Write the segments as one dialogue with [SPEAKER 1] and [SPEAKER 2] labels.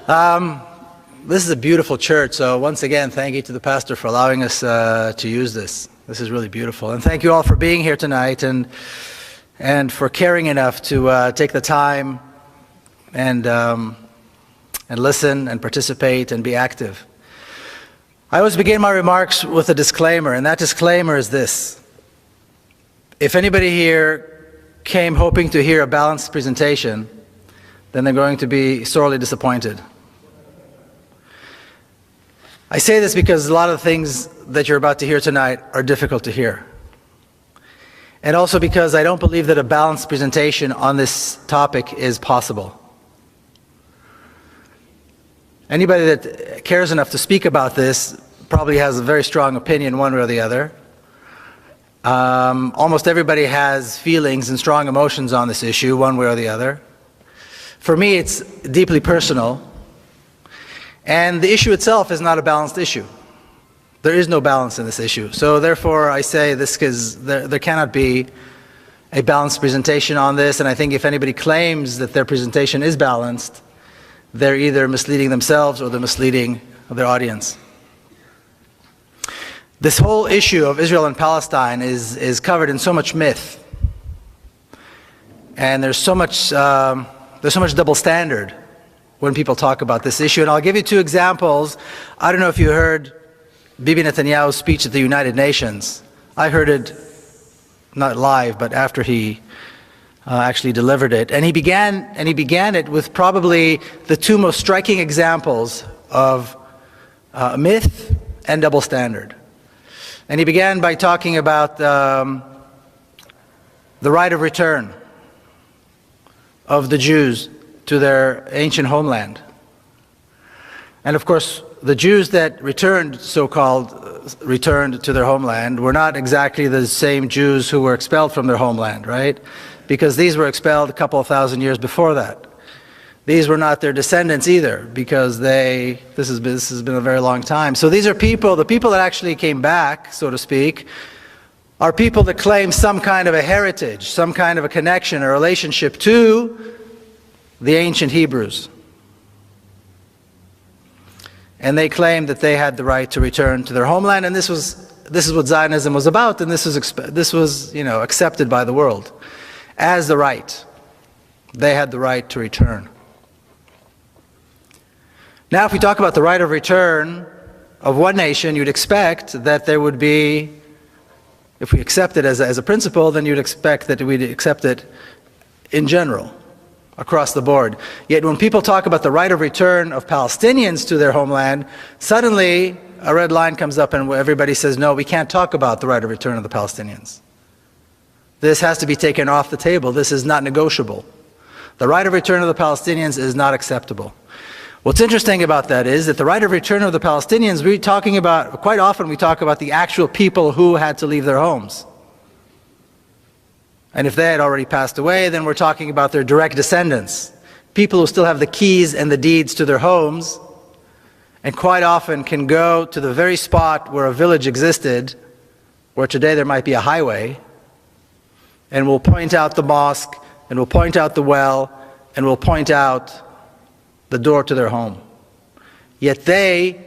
[SPEAKER 1] This is a beautiful church, so once again, thank you to the pastor for allowing us to use this. This is really beautiful. And thank you all for being here tonight and for caring enough to take the time and listen and participate and be active. I always begin my remarks with a disclaimer, and that disclaimer is this. If anybody here came hoping to hear a balanced presentation, then they're going to be sorely disappointed. I say this because a lot of the things that you're about to hear tonight are difficult to hear. And also because I don't believe that a balanced presentation on this topic is possible. Anybody that cares enough to speak about this probably has a very strong opinion one way or the other. Almost everybody has feelings and strong emotions on this issue one way or the other. For me, it's deeply personal. And the issue itself is not a balanced issue. There is no balance in this issue. So therefore, I say this because there cannot be a balanced presentation on this. And I think if anybody claims that their presentation is balanced, they're either misleading themselves or they're misleading their audience. This whole issue of Israel and Palestine is covered in so much myth. And there's so much double standard when people talk about this issue. And I'll give you two examples. I don't know if you heard Bibi Netanyahu's speech at the United Nations. I heard it not live, but after he actually delivered it. And he began it with probably the two most striking examples of myth and double standard. And he began by talking about the right of return of the Jews to their ancient homeland. And of course, the Jews that returned, so-called returned to their homeland, were not exactly the same Jews who were expelled from their homeland, right? Because these were expelled a couple of thousand years before that. These were not their descendants either, because this has been a very long time. So these are people, the people that actually came back, so to speak, are people that claim some kind of a heritage, some kind of a connection, a relationship to the ancient Hebrews. And they claimed that they had the right to return to their homeland, and this is what Zionism was about, and this was accepted by the world as the right. They had the right to return. Now, if we talk about the right of return of one nation, you'd expect that there would be, if we accept it as a principle, then you'd expect that we'd accept it in general, across the board. Yet when people talk about the right of return of Palestinians to their homeland, suddenly a red line comes up and everybody says, no, we can't talk about the right of return of the Palestinians. This has to be taken off the table. This is not negotiable. The right of return of the Palestinians is not acceptable. What's interesting about that is that the right of return of the Palestinians, quite often we talk about the actual people who had to leave their homes. And if they had already passed away, then we're talking about their direct descendants, people who still have the keys and the deeds to their homes, and quite often can go to the very spot where a village existed, where today there might be a highway, and will point out the mosque, and will point out the well, and will point out the door to their home. Yet they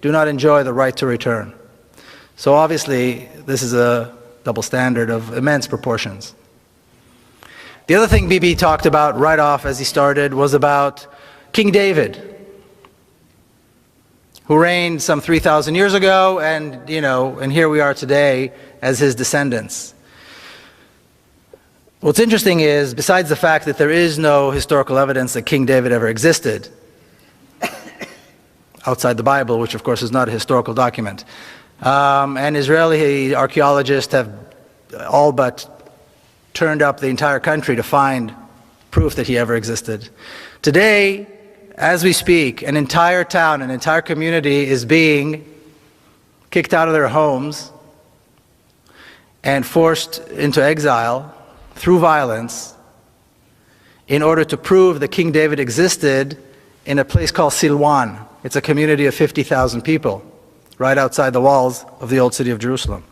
[SPEAKER 1] do not enjoy the right to return. So obviously, this is a double standard of immense proportions. The other thing Bibi talked about right off as he started was about King David, who reigned some 3,000 years ago, and here we are today as his descendants. What's interesting is, besides the fact that there is no historical evidence that King David ever existed, outside the Bible, which of course is not a historical document, and Israeli archaeologists have all but turned up the entire country to find proof that he ever existed. Today, as we speak, an entire town, an entire community is being kicked out of their homes and forced into exile through violence in order to prove that King David existed in a place called Silwan. It's a community of 50,000 people right outside the walls of the old city of Jerusalem.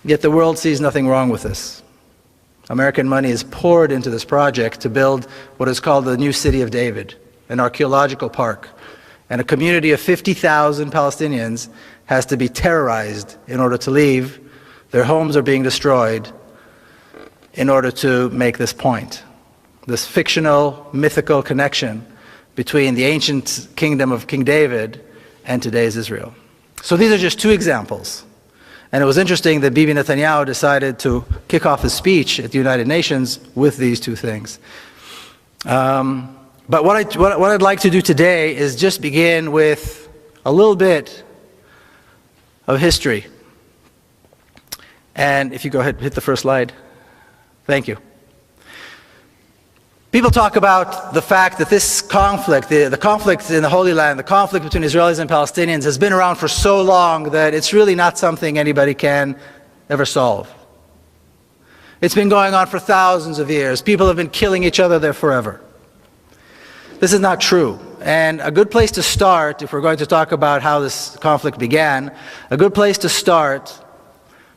[SPEAKER 1] Yet the world sees nothing wrong with this. American money is poured into this project to build what is called the new city of David. an archaeological park, and a community of 50,000 Palestinians has to be terrorized in order to leave. Their homes are being destroyed in order to make this point. This fictional, mythical connection between the ancient kingdom of King David and today's Israel. So these are just two examples. And it was interesting that Bibi Netanyahu decided to kick off his speech at the United Nations with these two things. But what I'd like to do today is just begin with a little bit of history. And if you go ahead, hit the first slide. Thank you. People talk about the fact that this conflict, the conflict in the Holy Land, the conflict between Israelis and Palestinians has been around for so long that it's really not something anybody can ever solve. It's been going on for thousands of years. People have been killing each other there forever. This is not true. And a good place to start, if we're going to talk about how this conflict began, a good place to start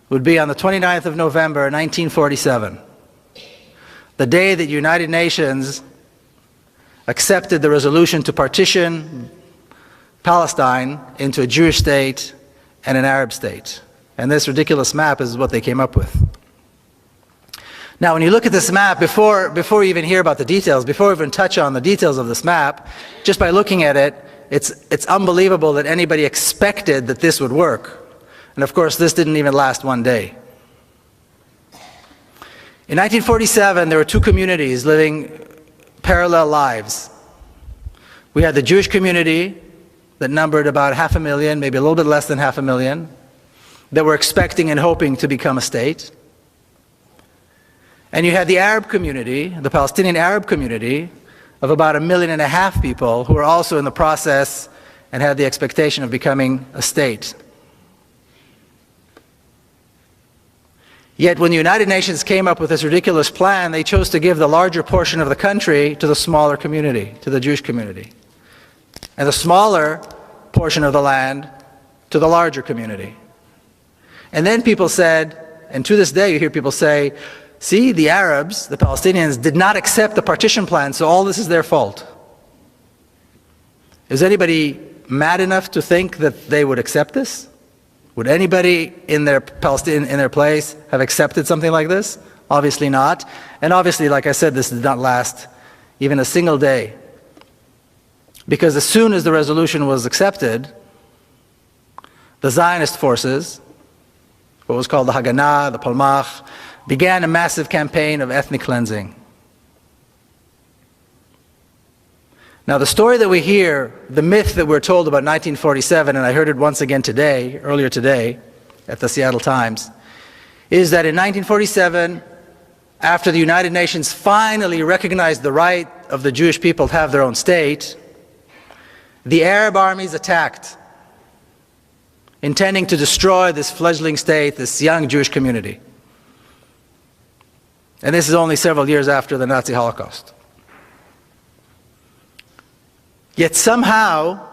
[SPEAKER 1] would be on the 29th of November, 1947. The day that the United Nations accepted the resolution to partition Palestine into a Jewish state and an Arab state. And this ridiculous map is what they came up with. Now, when you look at this map, before you even hear about the details, before we even touch on the details of this map, just by looking at it, it's unbelievable that anybody expected that this would work. And of course, this didn't even last one day. In 1947, there were two communities living parallel lives. We had the Jewish community that numbered about 500,000, maybe a little bit less than 500,000, that were expecting and hoping to become a state. And you had the Arab community, the Palestinian Arab community, of about 1.5 million people who were also in the process and had the expectation of becoming a state. Yet when the United Nations came up with this ridiculous plan, they chose to give the larger portion of the country to the smaller community, to the Jewish community, and the smaller portion of the land to the larger community. And then people said, and to this day you hear people say, see, the Arabs, the Palestinians, did not accept the partition plan, so all this is their fault. Is anybody mad enough to think that they would accept this? Would anybody in their place have accepted something like this? Obviously not. And obviously, like I said, this did not last even a single day. Because as soon as the resolution was accepted, the Zionist forces, what was called the Haganah, the Palmach, began a massive campaign of ethnic cleansing. Now the story that we hear, the myth that we're told about 1947, and I heard it once again today, earlier today, at the Seattle Times, is that in 1947, after the United Nations finally recognized the right of the Jewish people to have their own state, the Arab armies attacked, intending to destroy this fledgling state, this young Jewish community. And this is only several years after the Nazi Holocaust. Yet somehow,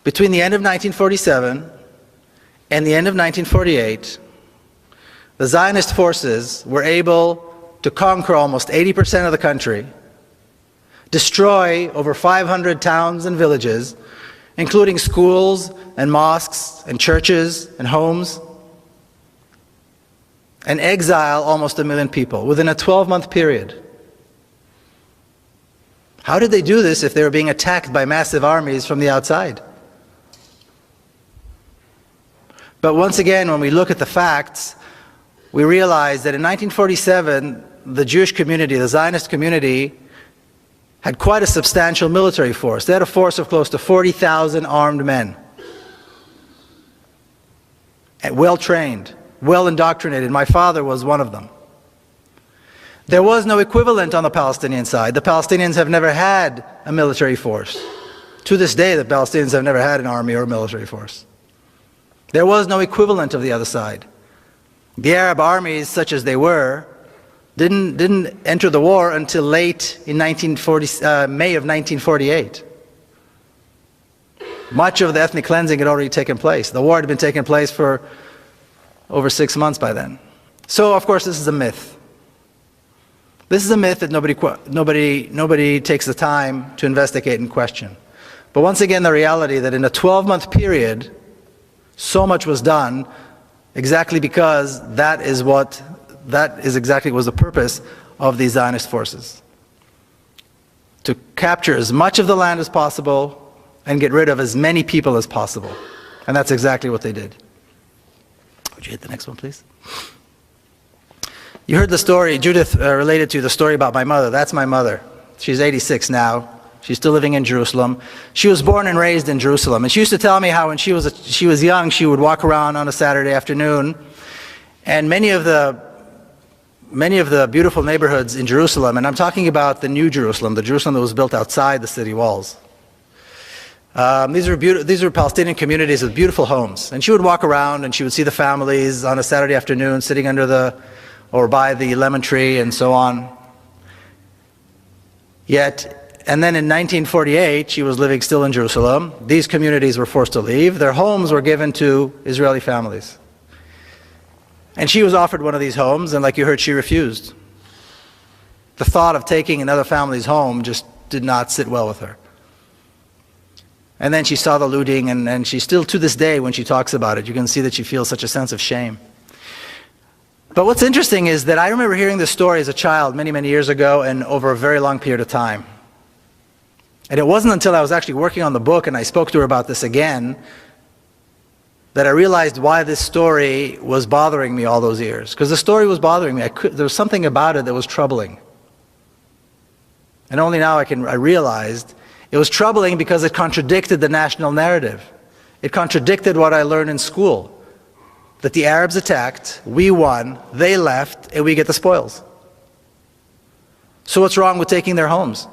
[SPEAKER 1] between the end of 1947 and the end of 1948, the Zionist forces were able to conquer almost 80% of the country, destroy over 500 towns and villages, including schools and mosques and churches and homes, and exile almost 1 million people within a 12-month period. How did they do this if they were being attacked by massive armies from the outside? But once again, when we look at the facts, we realize that in 1947, the Jewish community, the Zionist community, had quite a substantial military force. They had a force of close to 40,000 armed men. And well-trained, well-indoctrinated. My father was one of them. There was no equivalent on the Palestinian side. The Palestinians have never had a military force. To this day, the Palestinians have never had an army or a military force. There was no equivalent of the other side. The Arab armies, such as they were, didn't enter the war until late in May of 1948. Much of the ethnic cleansing had already taken place. The war had been taking place for over 6 months by then. So, of course, this is a myth. This is a myth that nobody takes the time to investigate and question. But once again, the reality that in a 12-month period, so much was done exactly because that is exactly was the purpose of these Zionist forces. To capture as much of the land as possible and get rid of as many people as possible. And that's exactly what they did. Would you hit the next one, please? You heard the story, Judith related to the story about my mother. That's my mother. She's 86 now. She's still living in Jerusalem. She was born and raised in Jerusalem. And she used to tell me how when she was young, she would walk around on a Saturday afternoon, and many of the beautiful neighborhoods in Jerusalem, and I'm talking about the New Jerusalem, the Jerusalem that was built outside the city walls. These were Palestinian communities with beautiful homes. And she would walk around and she would see the families on a Saturday afternoon sitting under or by the lemon tree and so on. And then in 1948, she was living still in Jerusalem. These communities were forced to leave. Their homes were given to Israeli families. And she was offered one of these homes, and like you heard, she refused. The thought of taking another family's home just did not sit well with her. And then she saw the looting, and she still, to this day, when she talks about it, you can see that she feels such a sense of shame. But what's interesting is that I remember hearing this story as a child many, many years ago and over a very long period of time. And it wasn't until I was actually working on the book and I spoke to her about this again that I realized why this story was bothering me all those years. Because the story was bothering me. There was something about it that was troubling. And only now I realized it was troubling because it contradicted the national narrative. It contradicted what I learned in school. That the Arabs attacked, we won, they left, and we get the spoils. So what's wrong with taking their homes?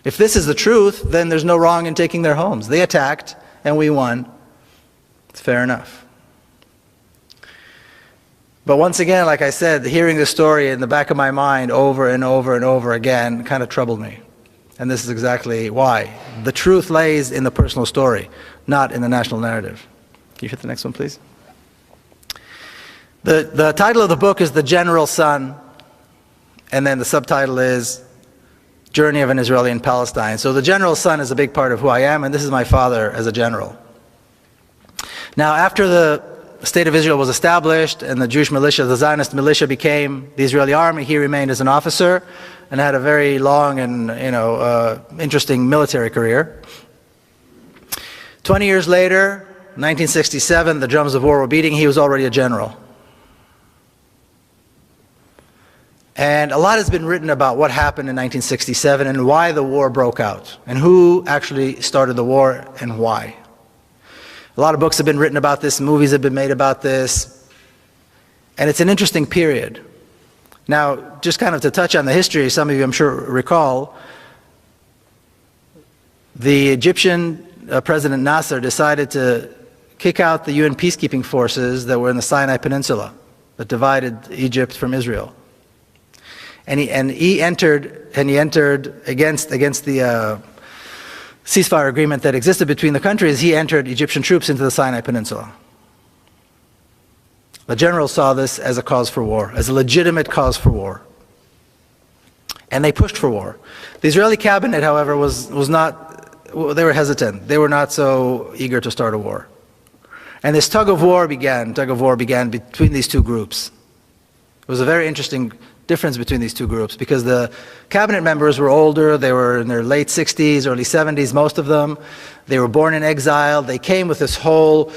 [SPEAKER 1] If this is the truth, then there's no wrong in taking their homes. They attacked, and we won. It's fair enough. But once again, like I said, hearing this story in the back of my mind over and over and over again kind of troubled me. And this is exactly why. The truth lays in the personal story, not in the national narrative. Can you hit the next one, please? The title of the book is The General Son, and then the subtitle is Journey of an Israeli in Palestine. So the General Son is a big part of who I am, and this is my father as a general. Now, after the State of Israel was established and the Jewish militia, the Zionist militia, became the Israeli army, he remained as an officer and had a very long and interesting military career. 20 years later, 1967, the drums of war were beating. He was already a general. And a lot has been written about what happened in 1967 and why the war broke out and who actually started the war and why. A lot of books have been written about this, movies have been made about this, and it's an interesting period. Now, just kind of to touch on the history, some of you I'm sure recall, the Egyptian President Nasser decided to kick out the UN peacekeeping forces that were in the Sinai Peninsula that divided Egypt from Israel. And he entered against the ceasefire agreement that existed between the countries. He entered Egyptian troops into the Sinai Peninsula. The generals saw this as a cause for war, as a legitimate cause for war. And they pushed for war. The Israeli cabinet, however, was not, they were hesitant. They were not so eager to start a war. And this tug of war began between these two groups. It was a very interesting difference between these two groups because the cabinet members were older. They were in their late 60s, early 70s, most of them. They were born in exile. They came with this whole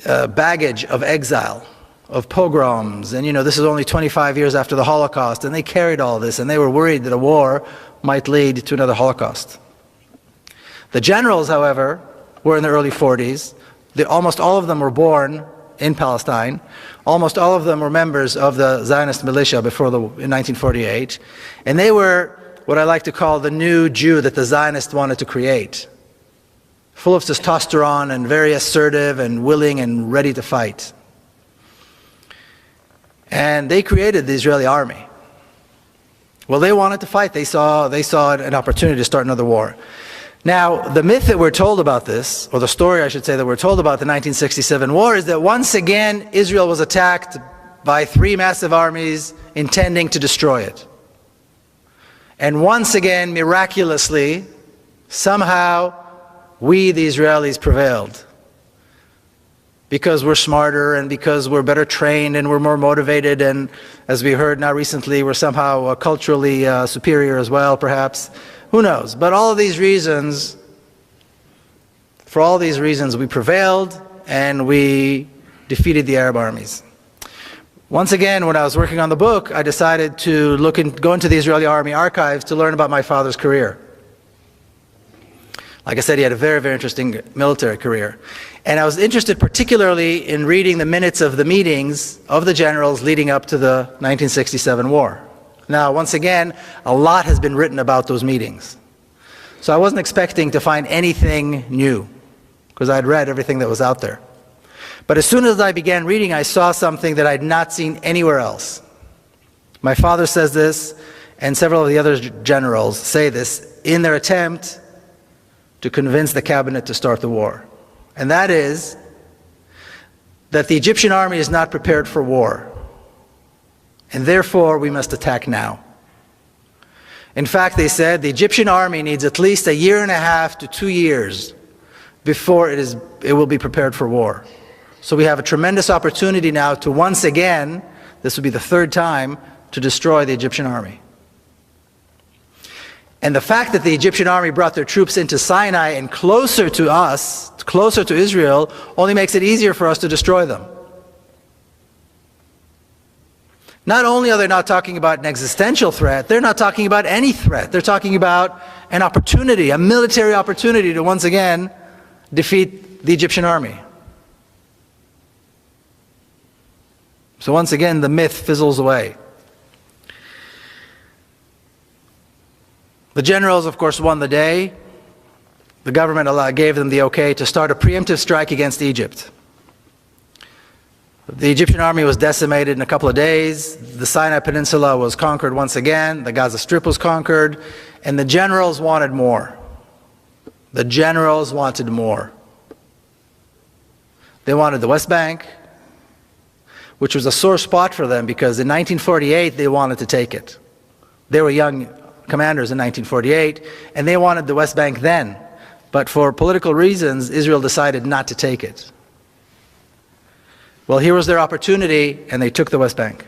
[SPEAKER 1] baggage of exile, of pogroms. And this is only 25 years after the Holocaust, and they carried all this, and they were worried that a war might lead to another Holocaust. The generals, however, were in their early 40s. Almost all of them were born in Palestine. Almost all of them were members of the Zionist militia in 1948. And they were what I like to call the new Jew that the Zionists wanted to create. Full of testosterone and very assertive and willing and ready to fight. And they created the Israeli army. Well, they wanted to fight. They saw an opportunity to start another war. Now, the myth that we're told about this, or the story I should say that we're told about the 1967 war, is that once again Israel was attacked by three massive armies intending to destroy it. And once again, miraculously, somehow, we, the Israelis, prevailed. Because we're smarter and because we're better trained and we're more motivated, and as we heard now recently, we're somehow culturally superior as well, perhaps. Who knows? But all of these reasons, for all these reasons, we prevailed and we defeated the Arab armies. Once again, when I was working on the book, I decided to go into the Israeli army archives to learn about my father's career. Like I said, he had a very, very interesting military career. And I was interested particularly in reading the minutes of the meetings of the generals leading up to the 1967 war. Now, once again, a lot has been written about those meetings. So I wasn't expecting to find anything new, because I'd read everything that was out there. But as soon as I began reading, I saw something that I'd not seen anywhere else. My father says this, and several of the other generals say this, in their attempt to convince the cabinet to start the war. And that is that the Egyptian army is not prepared for war. And therefore, we must attack now. In fact, they said the Egyptian army needs at least 1.5 to 2 years before it will be prepared for war. So we have a tremendous opportunity now to once again, this will be the third time, to destroy the Egyptian army. And the fact that the Egyptian army brought their troops into Sinai and closer to us, closer to Israel, only makes it easier for us to destroy them. Not only are they not talking about an existential threat, they're not talking about any threat. They're talking about an opportunity, a military opportunity to once again defeat the Egyptian army. So once again, the myth fizzles away. The generals, of course, won the day. The government gave them the okay to start a preemptive strike against Egypt. The Egyptian army was decimated in a couple of days. The Sinai Peninsula was conquered once again. The Gaza Strip was conquered. And the generals wanted more. The generals wanted more. They wanted the West Bank, which was a sore spot for them because in 1948 they wanted to take it. They were young commanders in 1948, and they wanted the West Bank then. But for political reasons, Israel decided not to take it. Well, here was their opportunity, and they took the West Bank.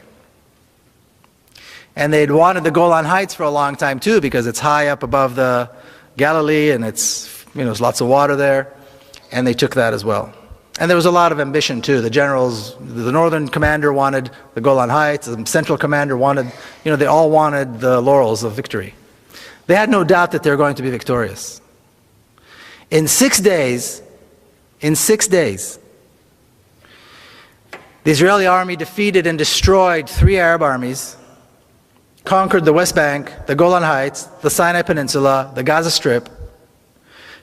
[SPEAKER 1] And they'd wanted the Golan Heights for a long time too, because it's high up above the Galilee, and there's lots of water there, and they took that as well. And there was a lot of ambition too. The generals, the northern commander wanted the Golan Heights, the central commander wanted, they all wanted the laurels of victory. They had no doubt that they were going to be victorious. In 6 days, the Israeli army defeated and destroyed 3 Arab armies, conquered the West Bank, the Golan Heights, the Sinai Peninsula, the Gaza Strip,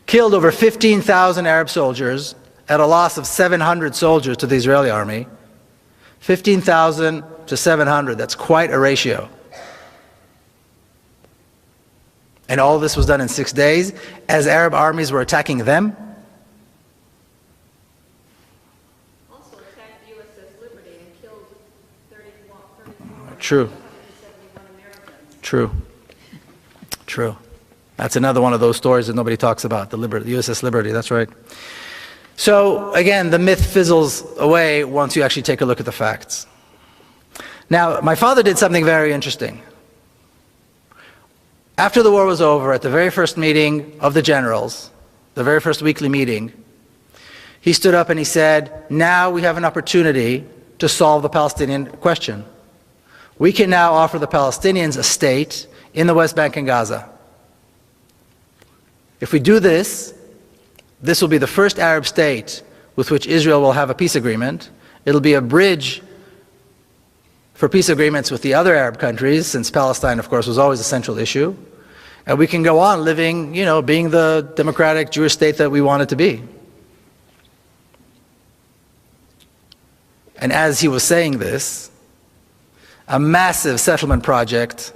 [SPEAKER 1] killed over 15,000 Arab soldiers, at a loss of 700 soldiers to the Israeli army. 15,000 to 700, that's quite a ratio. And all this was done in 6 days as Arab armies were attacking them.
[SPEAKER 2] Also attacked USS Liberty and killed 34
[SPEAKER 1] True.
[SPEAKER 2] Americans.
[SPEAKER 1] True. That's another one of those stories that nobody talks about, the USS Liberty, that's right. So again, the myth fizzles away once you actually take a look at the facts. Now, my father did something very interesting. After the war was over, at the very first meeting of the generals, the very first weekly meeting, he stood up and he said, now we have an opportunity to solve the Palestinian question. We can now offer the Palestinians a state in the West Bank and Gaza. If we do this, this will be the first Arab state with which Israel will have a peace agreement. It'll be a bridge for peace agreements with the other Arab countries, since Palestine, of course, was always a central issue. And we can go on living, being the democratic Jewish state that we want it to be. And as he was saying this, a massive settlement project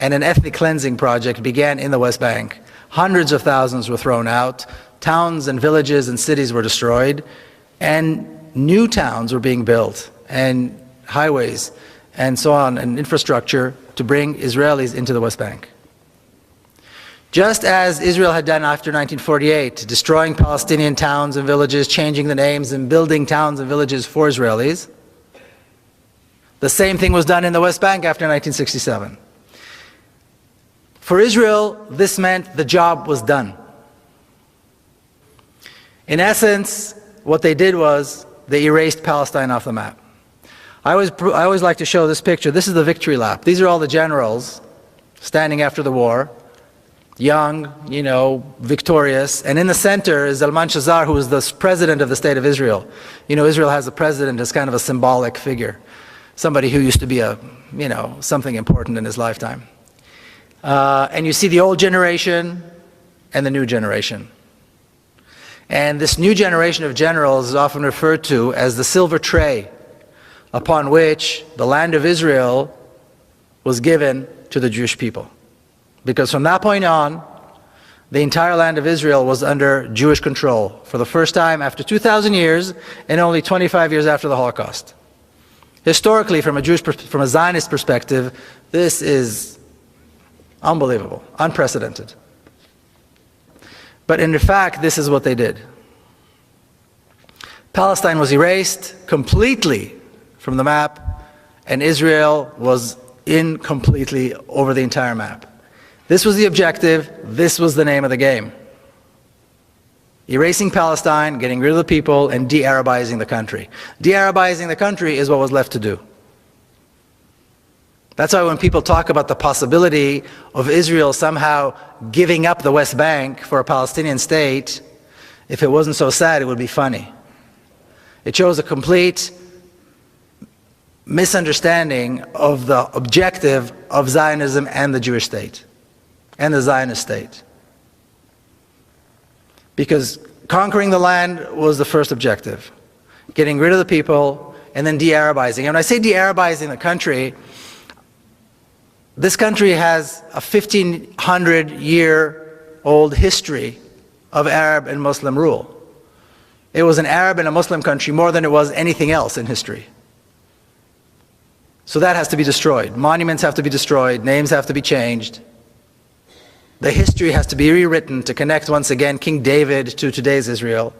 [SPEAKER 1] and an ethnic cleansing project began in the West Bank. Hundreds of thousands were thrown out. Towns and villages and cities were destroyed, and new towns were being built, and highways, and so on, and infrastructure to bring Israelis into the West Bank. Just as Israel had done after 1948, destroying Palestinian towns and villages, changing the names and building towns and villages for Israelis, the same thing was done in the West Bank after 1967. For Israel, this meant the job was done. In essence, what they did was they erased Palestine off the map. I always like to show this picture. This is the victory lap. These are all the generals standing after the war, young, victorious. And in the center is Zalman Shazar, who is the president of the State of Israel. Israel has a president as kind of a symbolic figure, somebody who used to be something important in his lifetime. And you see the old generation and the new generation. And this new generation of generals is often referred to as the silver tray upon which the land of Israel was given to the Jewish people. Because from that point on, the entire land of Israel was under Jewish control for the first time after 2,000 years and only 25 years after the Holocaust. Historically, from a Zionist perspective, this is unbelievable, unprecedented. But in fact, this is what they did. Palestine was erased completely from the map, and Israel was in completely over the entire map. This was the objective, this was the name of the game. Erasing Palestine, getting rid of the people, and de-Arabizing the country. De-Arabizing the country is what was left to do. That's why when people talk about the possibility of Israel somehow giving up the West Bank for a Palestinian state, if it wasn't so sad, it would be funny. It shows a complete misunderstanding of the objective of Zionism and the Jewish state, and the Zionist state. Because conquering the land was the first objective, getting rid of the people, and then de-Arabizing. And when I say de-Arabizing the country, this country has a 1,500-year-old history of Arab and Muslim rule. It was an Arab and a Muslim country more than it was anything else in history. So that has to be destroyed. Monuments have to be destroyed. Names have to be changed. The history has to be rewritten to connect once again King David to today's Israel.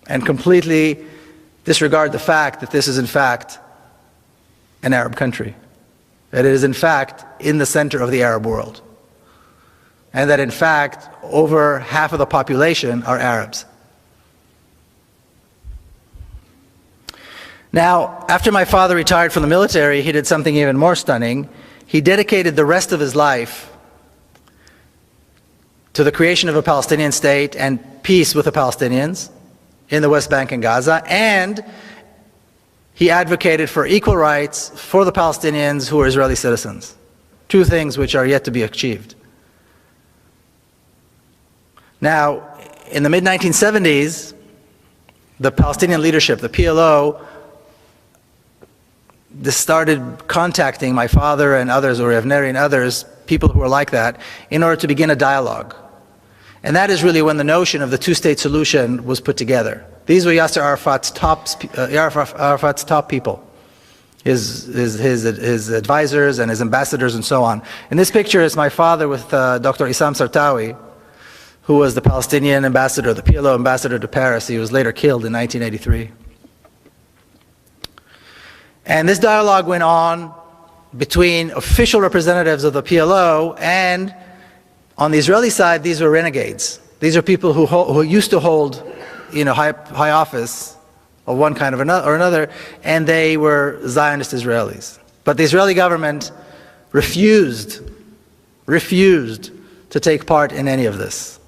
[SPEAKER 1] And completely disregard the fact that this is in fact an Arab country. That it is in fact in the center of the Arab world. And that in fact over half of the population are Arabs. Now, after my father retired from the military, he did something even more stunning. He dedicated the rest of his life to the creation of a Palestinian state and peace with the Palestinians in the West Bank and Gaza, and he advocated for equal rights for the Palestinians who are Israeli citizens. Two things which are yet to be achieved. Now, in the mid-1970s, the Palestinian leadership, the PLO, started contacting my father and others, or Avneri and others, people who were like that, in order to begin a dialogue. And that is really when the notion of the two-state solution was put together. These were Yasser Arafat's top people, his advisors and his ambassadors and so on. In this picture is my father with Dr. Issam Sartawi, who was the Palestinian ambassador, the PLO ambassador to Paris. He was later killed in 1983. And this dialogue went on between official representatives of the PLO, and on the Israeli side, these were renegades. These are people who used to hold, high office of one kind or another, and they were Zionist Israelis. But the Israeli government refused to take part in any of this.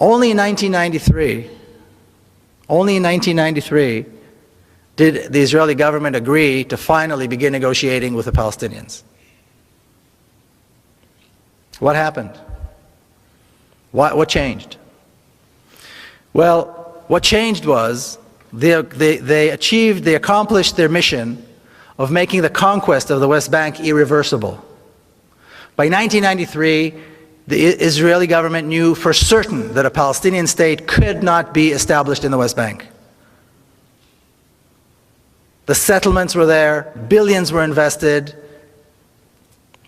[SPEAKER 1] Only in 1993, did the Israeli government agree to finally begin negotiating with the Palestinians. What happened? What changed? Well, what changed was they accomplished their mission of making the conquest of the West Bank irreversible. By 1993, the Israeli government knew for certain that a Palestinian state could not be established in the West Bank. The settlements were there, billions were invested.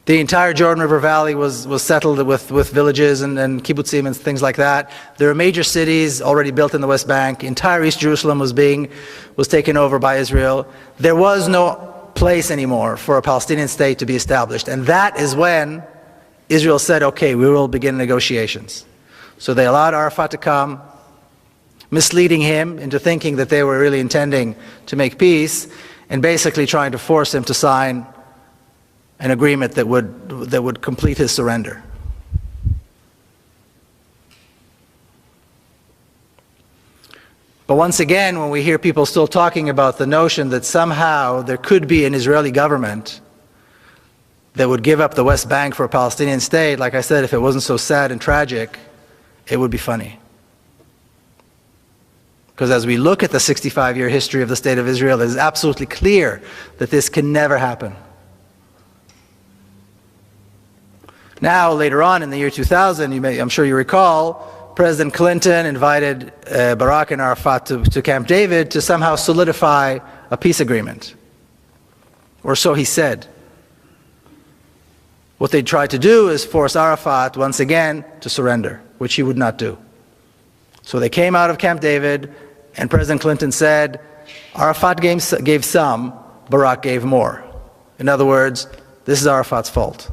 [SPEAKER 1] The entire Jordan River Valley was settled with villages and kibbutzim and things like that. There were major cities already built in the West Bank. Entire East Jerusalem was taken over by Israel. There was no place anymore for a Palestinian state to be established. And that is when Israel said, okay, we will begin negotiations. So they allowed Arafat to come, misleading him into thinking that they were really intending to make peace, and basically trying to force him to sign an agreement that would complete his surrender. But once again, when we hear people still talking about the notion that somehow there could be an Israeli government that would give up the West Bank for a Palestinian state, like I said, if it wasn't so sad and tragic, it would be funny. Because as we look at the 65-year history of the State of Israel, it is absolutely clear that this can never happen. Now, later on in the year 2000, I'm sure you recall, President Clinton invited Barak and Arafat to Camp David to somehow solidify a peace agreement. Or so he said. What they tried to do is force Arafat once again to surrender, which he would not do. So they came out of Camp David, and President Clinton said, Arafat gave some, Barak gave more. In other words, this is Arafat's fault.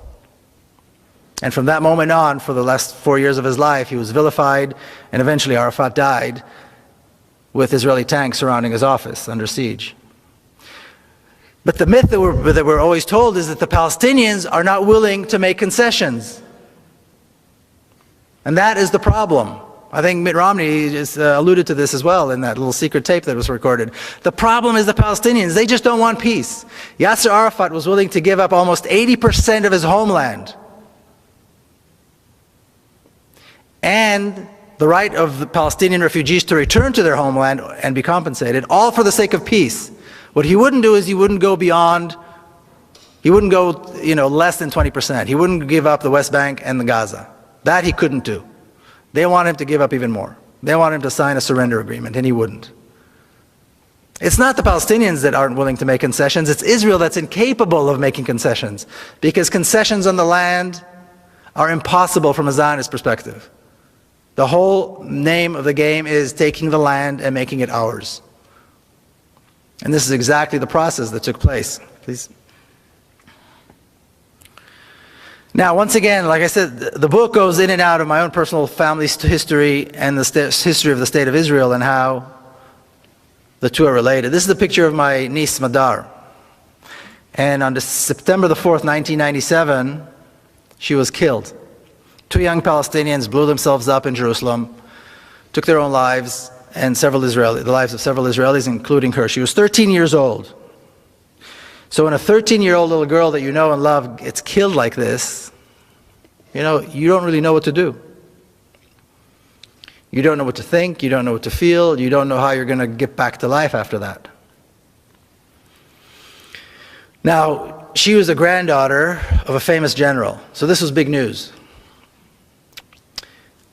[SPEAKER 1] And from that moment on, for the last 4 years of his life, he was vilified, and eventually Arafat died with Israeli tanks surrounding his office under siege. But the myth that we're always told is that the Palestinians are not willing to make concessions. And that is the problem. I think Mitt Romney just alluded to this as well in that little secret tape that was recorded. The problem is the Palestinians. They just don't want peace. Yasser Arafat was willing to give up almost 80% of his homeland and the right of the Palestinian refugees to return to their homeland and be compensated, all for the sake of peace. What he wouldn't do is he wouldn't go less than 20%. He wouldn't give up the West Bank and the Gaza. That he couldn't do. They want him to give up even more. They want him to sign a surrender agreement, and he wouldn't. It's not the Palestinians that aren't willing to make concessions, it's Israel that's incapable of making concessions, because concessions on the land are impossible from a Zionist perspective. The whole name of the game is taking the land and making it ours. And this is exactly the process that took place. Please. Now, once again, like I said, the book goes in and out of my own personal family's history and the history of the State of Israel and how the two are related. This is a picture of my niece, Madar. And on September the 4th, 1997, she was killed. 2 young Palestinians blew themselves up in Jerusalem, took their own lives, and the lives of several Israelis, including her. She was 13 years old. So when a 13-year-old little girl that you know and love gets killed like this, you don't really know what to do. You don't know what to think, you don't know what to feel, you don't know how you're going to get back to life after that. Now, she was a granddaughter of a famous general, so this was big news.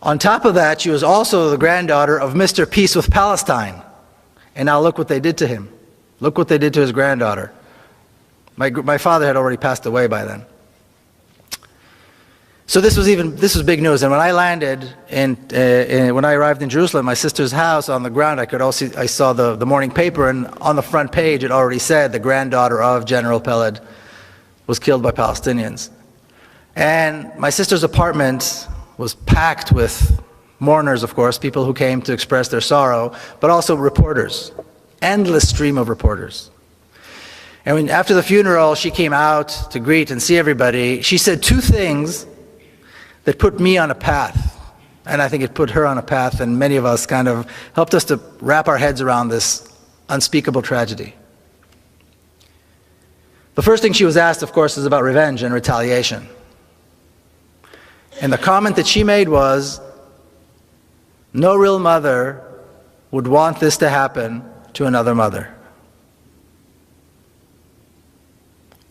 [SPEAKER 1] On top of that, she was also the granddaughter of Mr. Peace with Palestine. And now look what they did to him. Look what they did to his granddaughter. My father had already passed away by then. So this was big news. And when I landed, when I arrived in Jerusalem, my sister's house, on the ground, I saw the morning paper, and on the front page it already said the granddaughter of General Peled was killed by Palestinians. And my sister's apartment was packed with mourners, of course, people who came to express their sorrow, but also reporters, endless stream of reporters. And after the funeral, she came out to greet and see everybody. She said 2 things that put me on a path, and I think it put her on a path, and many of us kind of helped us to wrap our heads around this unspeakable tragedy. The first thing she was asked, of course, is about revenge and retaliation. And the comment that she made was, no real mother would want this to happen to another mother.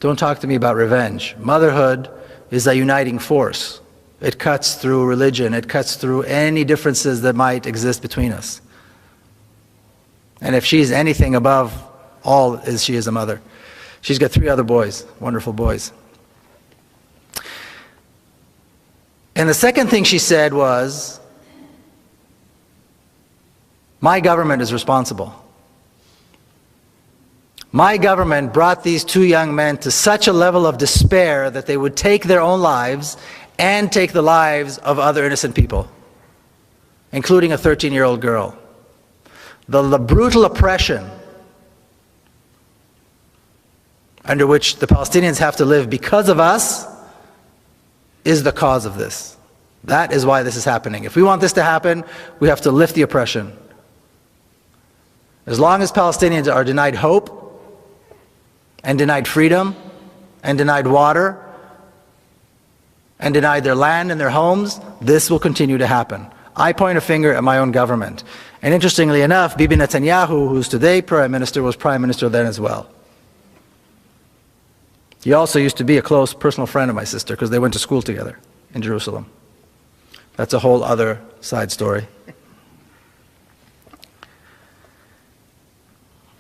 [SPEAKER 1] Don't talk to me about revenge. Motherhood is a uniting force. It cuts through religion. It cuts through any differences that might exist between us. And if she's anything above all, she is a mother. She's got 3 other boys, wonderful boys. And the second thing she said was, my government is responsible. My government brought these 2 young men to such a level of despair that they would take their own lives and take the lives of other innocent people, including a 13-year-old girl. The brutal oppression under which the Palestinians have to live because of us is the cause of this. That is why this is happening. If we want this to happen, we have to lift the oppression. As long as Palestinians are denied hope, and denied freedom, and denied water, and denied their land and their homes, this will continue to happen. I point a finger at my own government. And interestingly enough, Bibi Netanyahu, who's today Prime Minister, was Prime Minister then as well. He also used to be a close personal friend of my sister because they went to school together in Jerusalem. That's a whole other side story.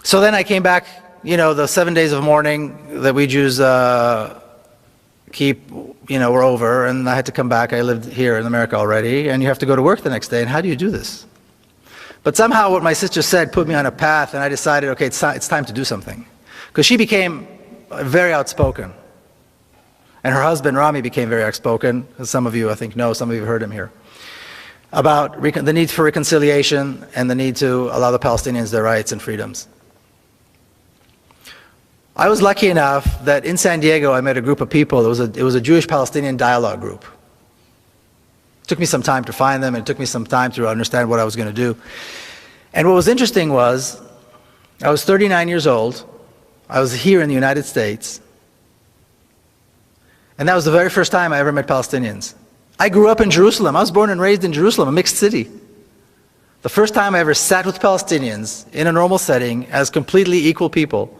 [SPEAKER 1] So then I came back, the 7 days of mourning that we Jews keep, were over, and I had to come back. I lived here in America already, and you have to go to work the next day, and how do you do this? But somehow what my sister said put me on a path, and I decided, okay, it's time to do something. Because she became very outspoken. And her husband, Rami, became very outspoken, as some of you, I think, know, some of you have heard him here, about the need for reconciliation and the need to allow the Palestinians their rights and freedoms. I was lucky enough that in San Diego I met a group of people. It was a Jewish-Palestinian dialogue group. It took me some time to find them, and it took me some time to understand what I was going to do. And what was interesting was, I was 39 years old. I was here in the United States. And that was the very first time I ever met Palestinians. I grew up in Jerusalem. I was born and raised in Jerusalem, a mixed city. The first time I ever sat with Palestinians in a normal setting as completely equal people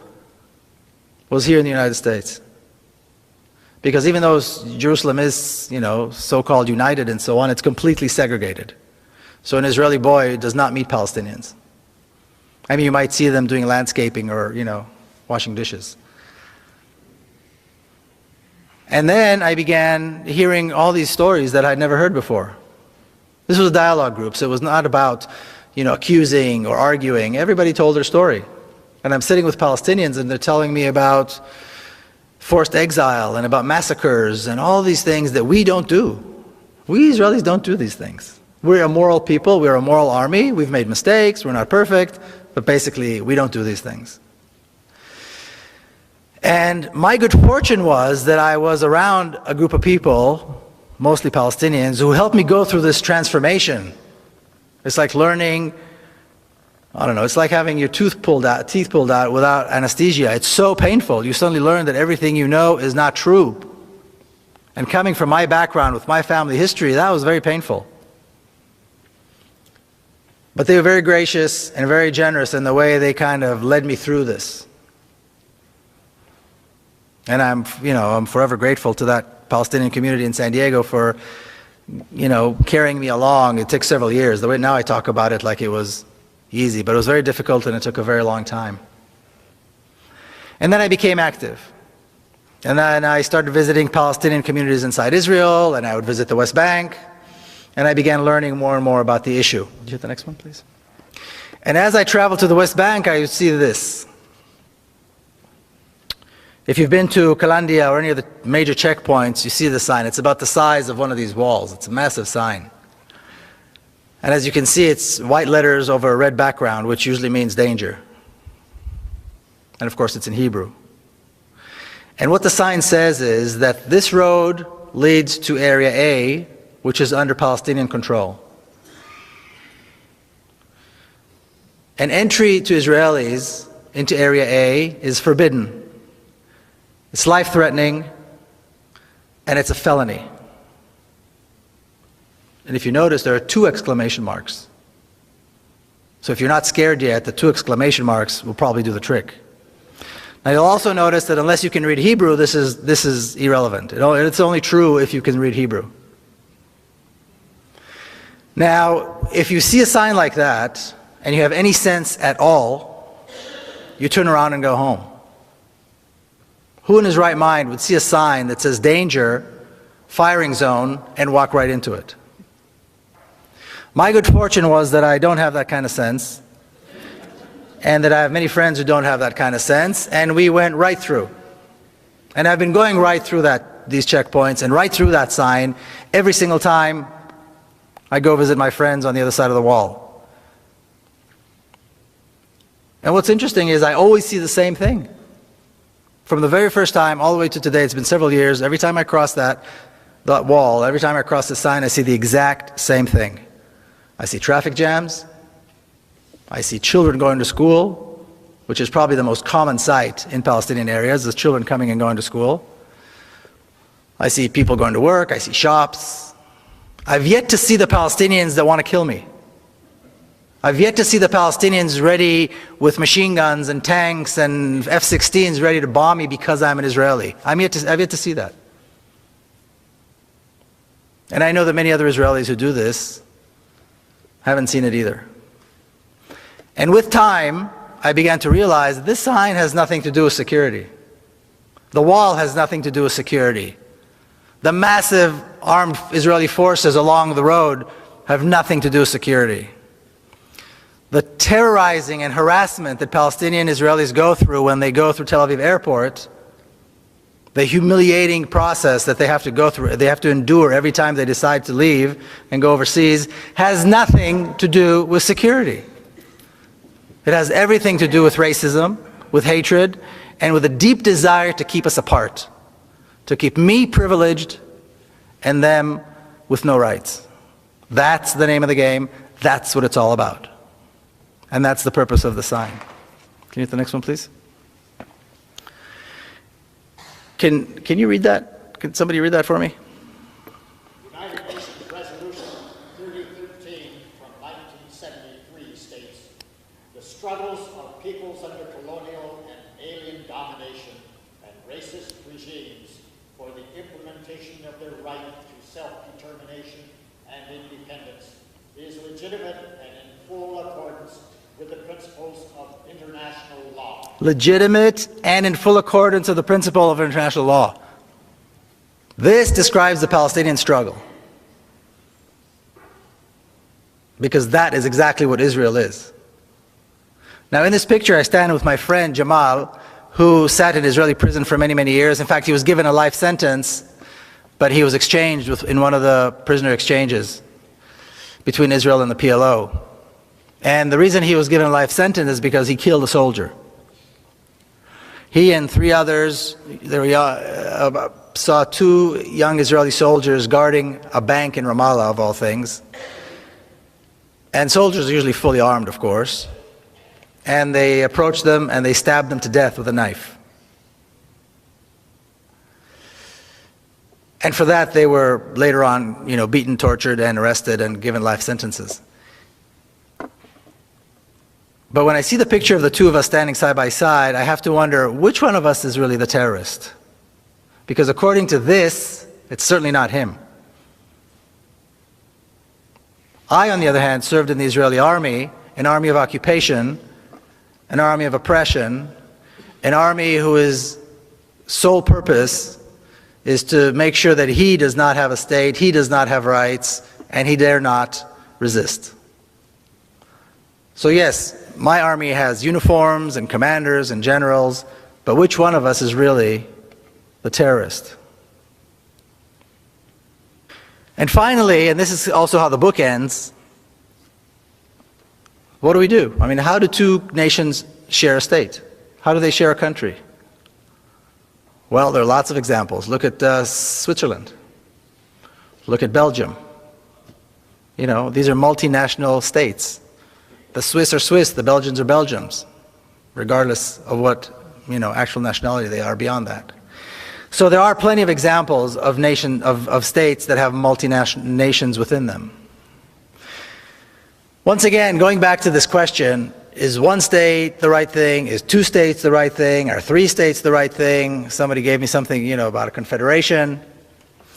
[SPEAKER 1] was here in the United States. Because even though Jerusalem is, so-called united and so on, it's completely segregated. So an Israeli boy does not meet Palestinians. I mean, you might see them doing landscaping or, washing dishes. And then I began hearing all these stories that I'd never heard before. This was a dialogue group, so it was not about, accusing or arguing. Everybody told their story. And I'm sitting with Palestinians and they're telling me about forced exile and about massacres and all these things that we don't do. We Israelis don't do these things. We're a moral people, we're a moral army, we've made mistakes, we're not perfect, but basically we don't do these things. And my good fortune was that I was around a group of people, mostly Palestinians, who helped me go through this transformation. It's like learning, it's like having your teeth pulled out without anesthesia. It's so painful. You suddenly learn that everything you know is not true. And coming from my background with my family history, that was very painful. But they were very gracious and very generous in the way they kind of led me through this. And I'm forever grateful to that Palestinian community in San Diego for, carrying me along. It took several years. The way now I talk about it like it was easy, but it was very difficult and it took a very long time. And then I became active. And then I started visiting Palestinian communities inside Israel, and I would visit the West Bank, and I began learning more and more about the issue. Could you hit the next one, please? And as I traveled to the West Bank, I would see this. If you've been to Kalandia or any of the major checkpoints, you see the sign. It's about the size of one of these walls. It's a massive sign. And as you can see, it's white letters over a red background, which usually means danger. And of course, it's in Hebrew. And what the sign says is that this road leads to Area A, which is under Palestinian control. An entry to Israelis into Area A is forbidden. It's life-threatening, and it's a felony. And if you notice, there are 2 exclamation marks. So if you're not scared yet, the 2 exclamation marks will probably do the trick. Now you'll also notice that unless you can read Hebrew, this is irrelevant. It's only true if you can read Hebrew. Now, if you see a sign like that, and you have any sense at all, you turn around and go home. Who in his right mind would see a sign that says danger, firing zone, and walk right into it? My good fortune was that I don't have that kind of sense, and that I have many friends who don't have that kind of sense, and we went right through. And I've been going right through these checkpoints and right through that sign every single time I go visit my friends on the other side of the wall. And what's interesting is I always see the same thing. From the very first time all the way to today, it's been several years, every time I cross that wall, every time I cross the sign, I see the exact same thing. I see traffic jams, I see children going to school, which is probably the most common sight in Palestinian areas, is children coming and going to school. I see people going to work, I see shops. I've yet to see the Palestinians that want to kill me. I've yet to see the Palestinians ready with machine guns and tanks and F-16s ready to bomb me because I'm an Israeli. I've yet to see that. And I know that many other Israelis who do this haven't seen it either. And with time, I began to realize that this sign has nothing to do with security. The wall has nothing to do with security. The massive armed Israeli forces along the road have nothing to do with security. The terrorizing and harassment that Palestinian Israelis go through when they go through Tel Aviv airport, the humiliating process that they have to go through, they have to endure every time they decide to leave and go overseas, has nothing to do with security. It has everything to do with racism, with hatred, and with a deep desire to keep us apart, to keep me privileged and them with no rights. That's the name of the game. That's what it's all about. And that's the purpose of the sign. Can you hit the next one, please? Can you read that? Can somebody read that for me?
[SPEAKER 3] United Nations Resolution 3013 from 1973 states, the struggles of peoples under colonial and alien domination and racist regimes for the implementation of their right to self-determination and independence is legitimate and in full accordance with the principles of international law.
[SPEAKER 1] Legitimate and in full accordance with the principle of international law. This describes the Palestinian struggle. Because that is exactly what Israel is. Now in this picture I stand with my friend Jamal, who sat in Israeli prison for many, many years. In fact, he was given a life sentence, but he was exchanged in one of the prisoner exchanges between Israel and the PLO. And the reason he was given a life sentence is because he killed a soldier. He and three others saw two young Israeli soldiers guarding a bank in Ramallah, of all things. And soldiers are usually fully armed, of course. And they approached them and they stabbed them to death with a knife. And for that they were later on, beaten, tortured, and arrested and given life sentences. But when I see the picture of the two of us standing side by side, I have to wonder, which one of us is really the terrorist? Because according to this, it's certainly not him. I, on the other hand, served in the Israeli army, an army of occupation, an army of oppression, an army whose sole purpose is to make sure that he does not have a state, he does not have rights, and he dare not resist. So yes, my army has uniforms and commanders and generals, but which one of us is really the terrorist? And finally, and this is also how the book ends, what do we do? I mean, how do two nations share a state? How do they share a country? Well, there are lots of examples. Look at Switzerland. Look at Belgium. These are multinational states. The Swiss are Swiss, the Belgians are Belgians, regardless of what, actual nationality they are beyond that. So there are plenty of examples of states that have multinational nations within them. Once again, going back to this question, is one state the right thing? Is two states the right thing? Are three states the right thing? Somebody gave me something, about a confederation.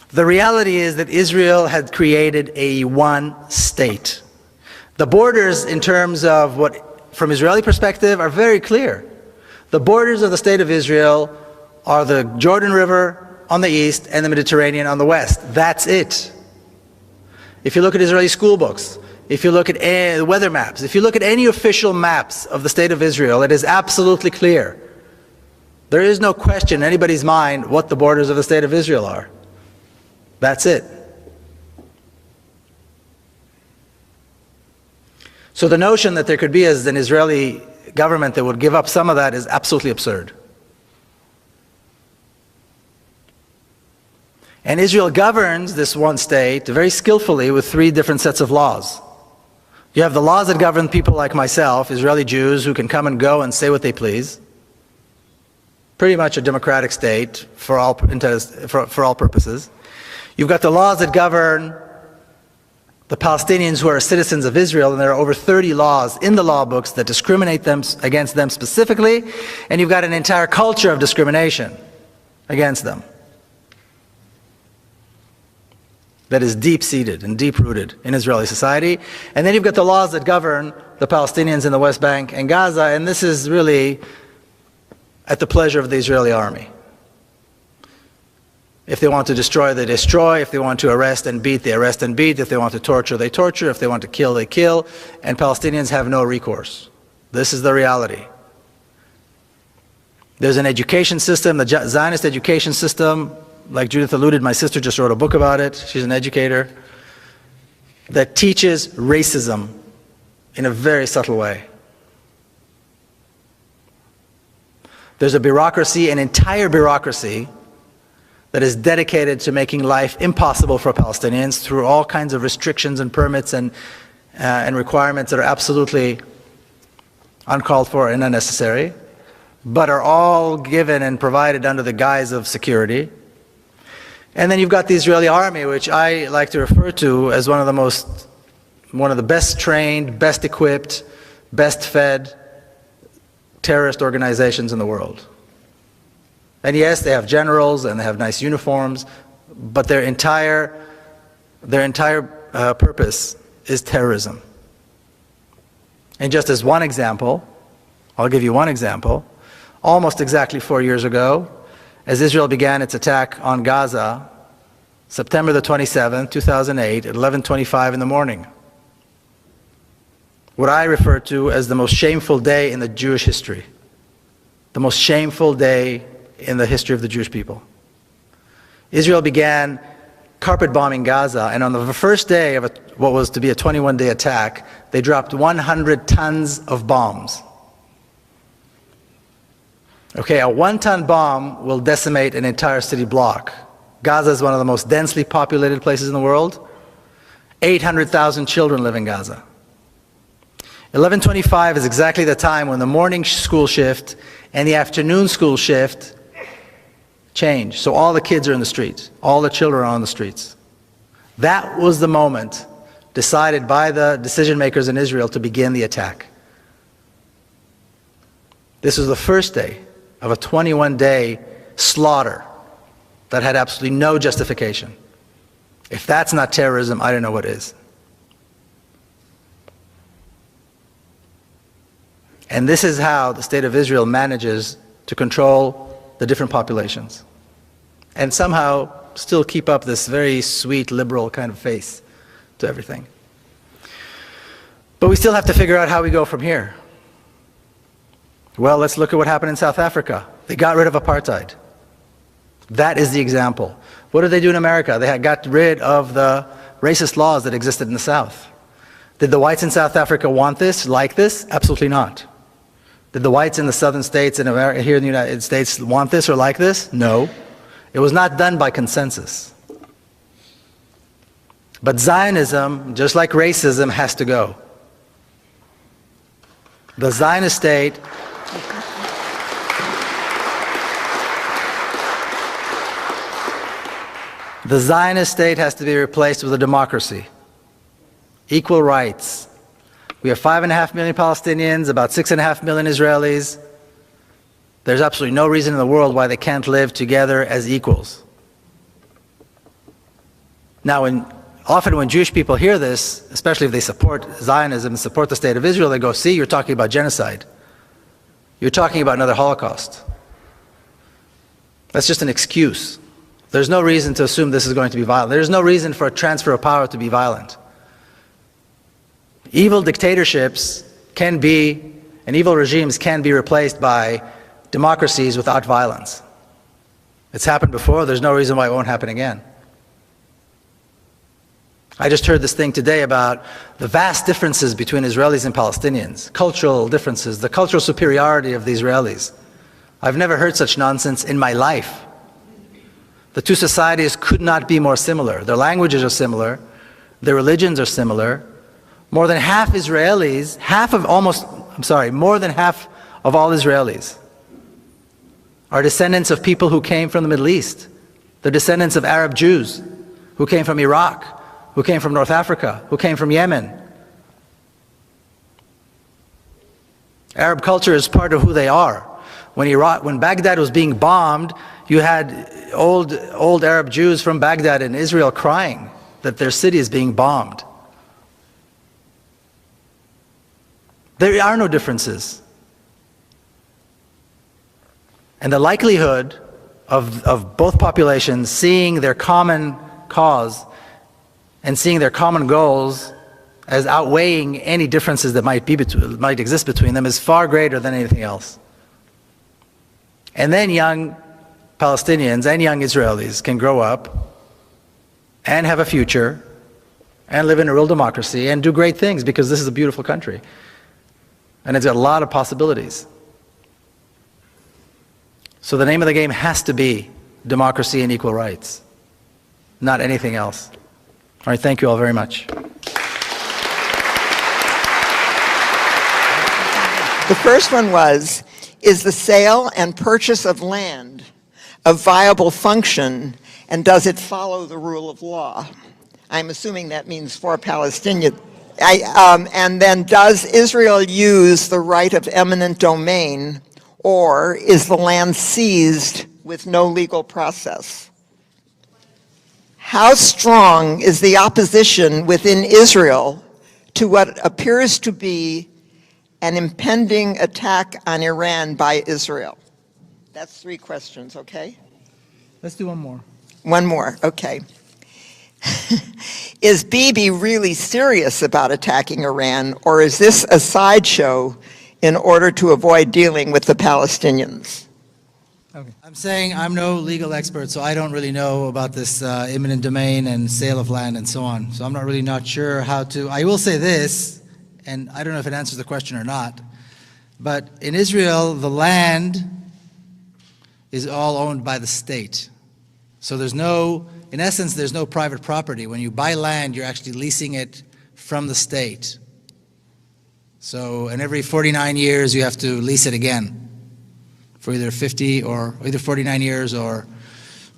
[SPEAKER 1] The reality is that Israel had created a one state. The borders in terms of what, from Israeli perspective, are very clear. The borders of the state of Israel are the Jordan River on the east and the Mediterranean on the west. That's it. If you look at Israeli school books, if you look at weather maps, if you look at any official maps of the state of Israel, it is absolutely clear. There is no question in anybody's mind what the borders of the state of Israel are. That's it. So the notion that there could be an Israeli government that would give up some of that is absolutely absurd. And Israel governs this one state very skillfully with three different sets of laws. You have the laws that govern people like myself, Israeli Jews, who can come and go and say what they please. Pretty much a democratic state for all purposes. You've got the laws that govern the Palestinians who are citizens of Israel, and there are over 30 laws in the law books that discriminate against them specifically, and you've got an entire culture of discrimination against them that is deep-seated and deep-rooted in Israeli society. And then you've got the laws that govern the Palestinians in the West Bank and Gaza, and this is really at the pleasure of the Israeli army. If they want to destroy, they destroy. If they want to arrest and beat, they arrest and beat. If they want to torture, they torture. If they want to kill, they kill. And Palestinians have no recourse. This is the reality. There's an education system, the Zionist education system, like Judith alluded, my sister just wrote a book about it. She's an educator, that teaches racism in a very subtle way. There's a bureaucracy, an entire bureaucracy, that is dedicated to making life impossible for Palestinians through all kinds of restrictions and permits and requirements that are absolutely uncalled for and unnecessary, but are all given and provided under the guise of security. And then you've got the Israeli army, which I like to refer to as one of the best trained, best equipped, best fed terrorist organizations in the world. And yes, they have generals and they have nice uniforms, but their entire purpose is terrorism. And just as one example, I'll give you one example. Almost exactly 4 years ago, as Israel began its attack on Gaza, September the 27th, 2008, at 11:25 in the morning, what I refer to as the most shameful day in the Jewish history, the most shameful day in the history of the Jewish people. Israel began carpet bombing Gaza, and on the first day of what was to be a 21-day attack, they dropped 100 tons of bombs. Okay, a 1-ton bomb will decimate an entire city block. Gaza is one of the most densely populated places in the world. 800,000 children live in Gaza. 11:25 is exactly the time when the morning school shift and the afternoon school shift change. So all the kids are in the streets. All the children are on the streets. That was the moment decided by the decision makers in Israel to begin the attack. This was the first day of a 21-day slaughter that had absolutely no justification. If that's not terrorism, I don't know what is. And this is how the state of Israel manages to control the different populations and somehow still keep up this very sweet, liberal kind of face to everything. But we still have to figure out how we go from here. Well, let's look at what happened in South Africa. They got rid of apartheid. That is the example. What did they do in America? They got rid of the racist laws that existed in the South. Did the whites in South Africa want this, like this? Absolutely not. Did the whites in the southern states in America, here in the United States, want this or like this? No. It was not done by consensus. But Zionism, just like racism, has to go. The Zionist state has to be replaced with a democracy. Equal rights. We have 5.5 million Palestinians, about 6.5 million Israelis. There's absolutely no reason in the world why they can't live together as equals. Now, often when Jewish people hear this, especially if they support Zionism and support the State of Israel, they go, see, you're talking about genocide. You're talking about another Holocaust. That's just an excuse. There's no reason to assume this is going to be violent. There's no reason for a transfer of power to be violent. Evil dictatorships can be, and evil regimes can be replaced by democracies without violence. It's happened before, there's no reason why it won't happen again. I just heard this thing today about the vast differences between Israelis and Palestinians, cultural differences, the cultural superiority of the Israelis. I've never heard such nonsense in my life. The two societies could not be more similar. Their languages are similar, their religions are similar. More than half Israelis, more than half of all Israelis are descendants of people who came from the Middle East. They're descendants of Arab Jews who came from Iraq, who came from North Africa, who came from Yemen. Arab culture is part of who they are. When Baghdad was being bombed, you had old Arab Jews from Baghdad in Israel crying that their city is being bombed. There are no differences. And the likelihood of both populations seeing their common cause and seeing their common goals as outweighing any differences that might exist between them is far greater than anything else. And then young Palestinians and young Israelis can grow up and have a future and live in a real democracy and do great things, because this is a beautiful country. And it's got a lot of possibilities. So the name of the game has to be democracy and equal rights, not anything else. All right, thank you all very much.
[SPEAKER 4] The first one was, is the sale and purchase of land a viable function, and does it follow the rule of law? I'm assuming that means for Palestinians. And then, does Israel use the right of eminent domain, or is the land seized with no legal process? How strong is the opposition within Israel to what appears to be an impending attack on Iran by Israel? That's 3 questions, okay?
[SPEAKER 1] Let's do one more.
[SPEAKER 4] One more, okay. Is Bibi really serious about attacking Iran, or is this a sideshow in order to avoid dealing with the Palestinians?
[SPEAKER 1] Okay. I'm saying I'm no legal expert, so I don't really know about this eminent domain and sale of land and so on. So I'm not sure how to. I will say this, and I don't know if it answers the question or not, but in Israel, the land is all owned by the state. So in essence, there's no private property. When you buy land, you're actually leasing it from the state. So, and every 49 years, you have to lease it again for either 49 years or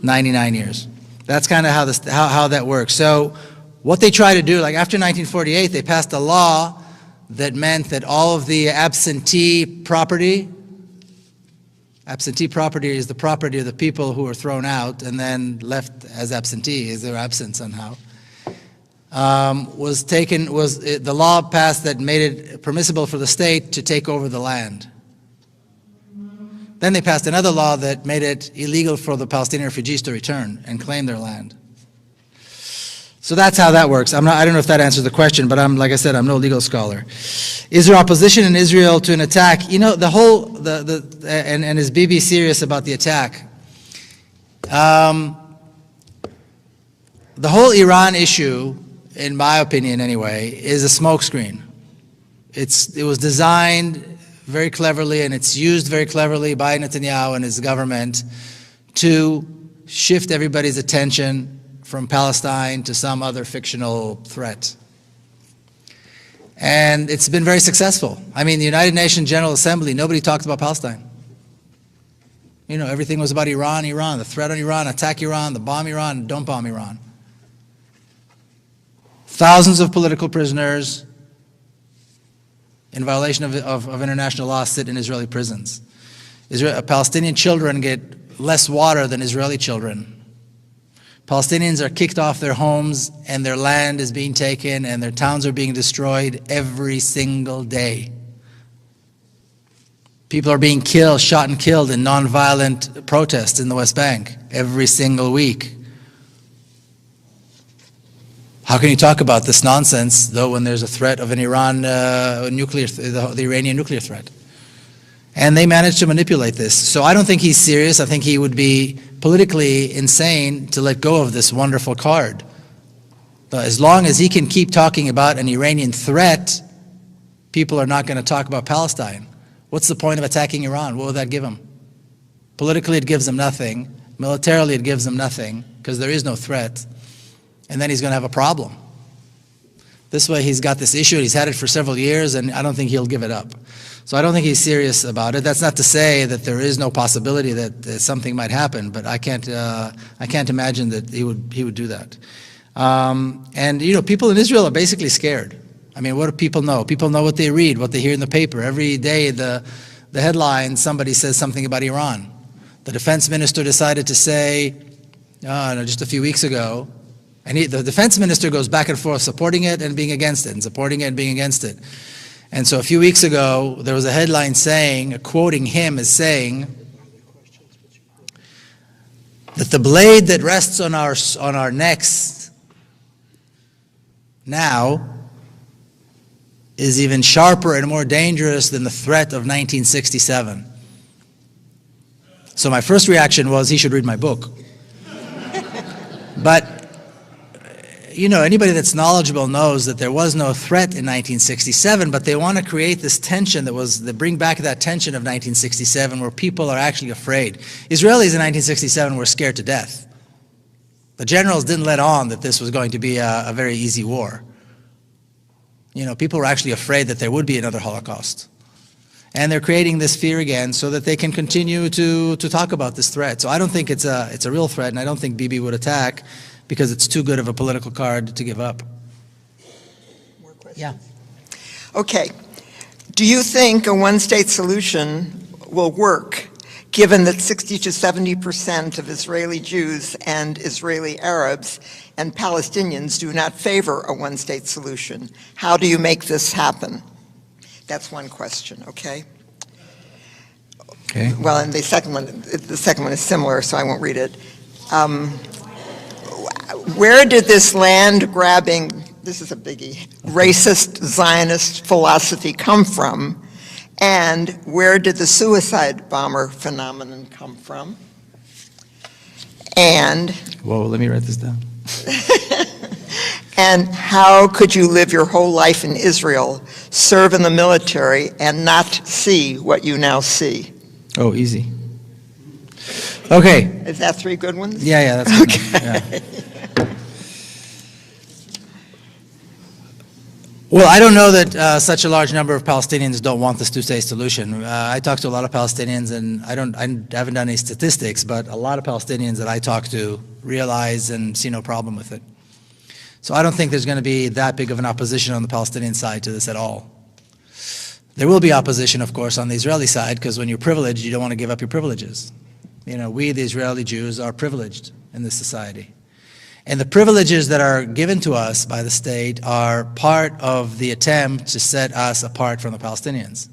[SPEAKER 1] 99 years. That's kind of how that works. So what they try to do, like after 1948, they passed a law that meant that all of the absentee property is the property of the people who were thrown out and then left as absentees, they were absent somehow. The law passed that made it permissible for the state to take over the land. Then they passed another law that made it illegal for the Palestinian refugees to return and claim their land. So that's how that works. I don't know if that answers the question, but like I said, I'm no legal scholar. Is there opposition in Israel to an attack? You know, and is Bibi serious about the attack? The whole Iran issue, in my opinion anyway, is a smokescreen. It was designed very cleverly, and it's used very cleverly by Netanyahu and his government to shift everybody's attention from Palestine to some other fictional threat. And it's been very successful. I mean, the United Nations General Assembly, nobody talked about Palestine. You know, everything was about Iran, the threat on Iran, attack Iran, the bomb Iran, don't bomb Iran. Thousands of political prisoners in violation of international law sit in Israeli prisons. Palestinian children get less water than Israeli children. Palestinians are kicked off their homes and their land is being taken and their towns are being destroyed every single day. People are being killed, shot and killed in nonviolent protests in the West Bank every single week. How can you talk about this nonsense, though, when there's a threat of an the Iranian nuclear threat? And they managed to manipulate this. So I don't think he's serious. I think he would be politically insane to let go of this wonderful card. But as long as he can keep talking about an Iranian threat, people are not going to talk about Palestine. What's the point of attacking Iran? What would that give them? Politically, it gives them nothing. Militarily, it gives them nothing, because there is no threat. And then he's going to have a problem. This way, he's got this issue, he's had it for several years, and I don't think he'll give it up. So I don't think he's serious about it. That's not to say that there is no possibility that something might happen, but I can't imagine that he would do that. And you know, people in Israel are basically scared. I mean, what do people know? People know what they read, what they hear in the paper. Every day, the headline, somebody says something about Iran. The defense minister decided to say, just a few weeks ago, and the defense minister goes back and forth, supporting it and being against it, and supporting it and being against it. And so a few weeks ago, there was a headline saying, quoting him as saying, that the blade that rests on our necks now is even sharper and more dangerous than the threat of 1967. So my first reaction was, he should read my book. But you know, anybody that's knowledgeable knows that there was no threat in 1967, but they want to create this tension they bring back that tension of 1967 where people are actually afraid. Israelis in 1967 were scared to death. The generals didn't let on that this was going to be a very easy war. You know, people were actually afraid that there would be another Holocaust. And they're creating this fear again so that they can continue to talk about this threat. So I don't think it's a real threat, and I don't think Bibi would attack, because it's too good of a political card to give up.
[SPEAKER 4] More questions?
[SPEAKER 1] Yeah.
[SPEAKER 4] Okay. Do you think a one-state solution will work, given that 60 to 70% of Israeli Jews and Israeli Arabs and Palestinians do not favor a one-state solution? How do you make this happen? That's one question, okay?
[SPEAKER 1] Okay.
[SPEAKER 4] Well, and the second one is similar, so I won't read it. Where did this land-grabbing, this is a biggie, racist Zionist philosophy come from? And where did the suicide bomber phenomenon come from? And
[SPEAKER 1] Whoa, let me write this down.
[SPEAKER 4] and how could you live your whole life in Israel, serve in the military, and not see what you now see?
[SPEAKER 1] Oh, easy. Okay.
[SPEAKER 4] Is that three good ones?
[SPEAKER 1] Yeah, that's good.
[SPEAKER 4] Okay.
[SPEAKER 1] Yeah. Well, I don't know that such a large number of Palestinians don't want this two-state solution. I talk to a lot of Palestinians, and I haven't done any statistics, but a lot of Palestinians that I talk to realize and see no problem with it. So I don't think there's going to be that big of an opposition on the Palestinian side to this at all. There will be opposition, of course, on the Israeli side, because when you're privileged, you don't want to give up your privileges. You know, we, the Israeli Jews, are privileged in this society. And the privileges that are given to us by the state are part of the attempt to set us apart from the Palestinians.